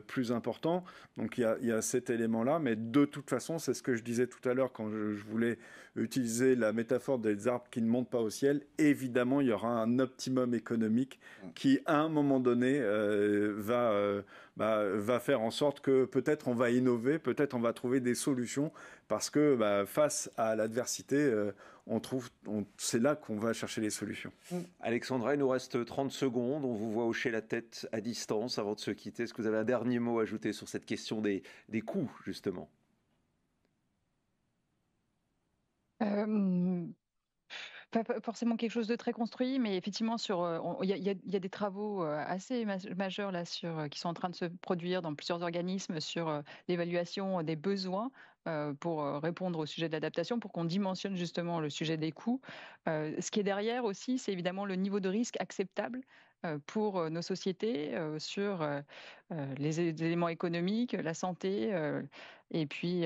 plus important. Donc il y a cet élément-là, mais de toute façon, c'est ce que je disais tout à l'heure quand je voulais utiliser la métaphore des arbres qui ne montent pas au ciel. Évidemment, il y aura un optimum économique qui, à un moment donné, va faire en sorte que peut-être on va innover, peut-être on va trouver des solutions, parce que face à l'adversité, c'est là qu'on va chercher les solutions. Alexandra, il nous reste 30 secondes. On vous voit hocher la tête à distance avant de se quitter. Est-ce que vous avez un dernier mot à ajouter sur cette question des coûts, justement ? Pas forcément quelque chose de très construit, mais effectivement, il y a des travaux assez majeurs là qui sont en train de se produire dans plusieurs organismes sur l'évaluation des besoins pour répondre au sujet de l'adaptation, pour qu'on dimensionne justement le sujet des coûts. Ce qui est derrière aussi, c'est évidemment le niveau de risque acceptable pour nos sociétés sur les éléments économiques, la santé et puis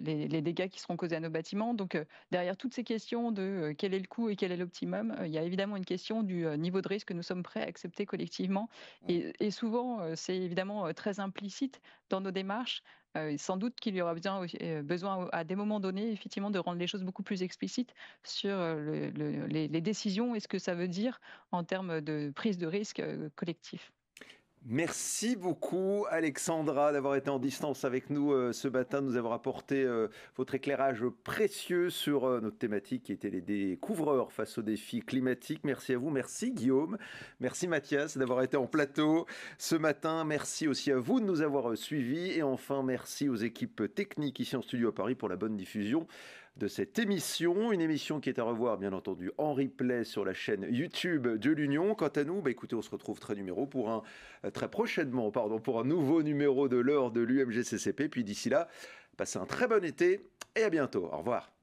les dégâts qui seront causés à nos bâtiments. Donc derrière toutes ces questions de quel est le coût et quel est l'optimum, il y a évidemment une question du niveau de risque que nous sommes prêts à accepter collectivement. Et souvent, c'est évidemment très implicite dans nos démarches. Sans doute qu'il y aura besoin à des moments donnés, effectivement, de rendre les choses beaucoup plus explicites sur les décisions et ce que ça veut dire en termes de prise de risque collectif. Merci beaucoup Alexandra d'avoir été en distance avec nous ce matin, de nous avoir apporté votre éclairage précieux sur notre thématique qui était les découvreurs face aux défis climatiques. Merci à vous, merci Guillaume, merci Mathias d'avoir été en plateau ce matin, merci aussi à vous de nous avoir suivis et enfin merci aux équipes techniques ici en studio à Paris pour la bonne diffusion de cette émission. Une émission qui est à revoir, bien entendu, en replay sur la chaîne YouTube de l'Union. Quant à nous, écoutez, on se retrouve très prochainement pour un nouveau numéro de l'heure de l'UMGCCP. Puis d'ici là, passez un très bon été et à bientôt. Au revoir.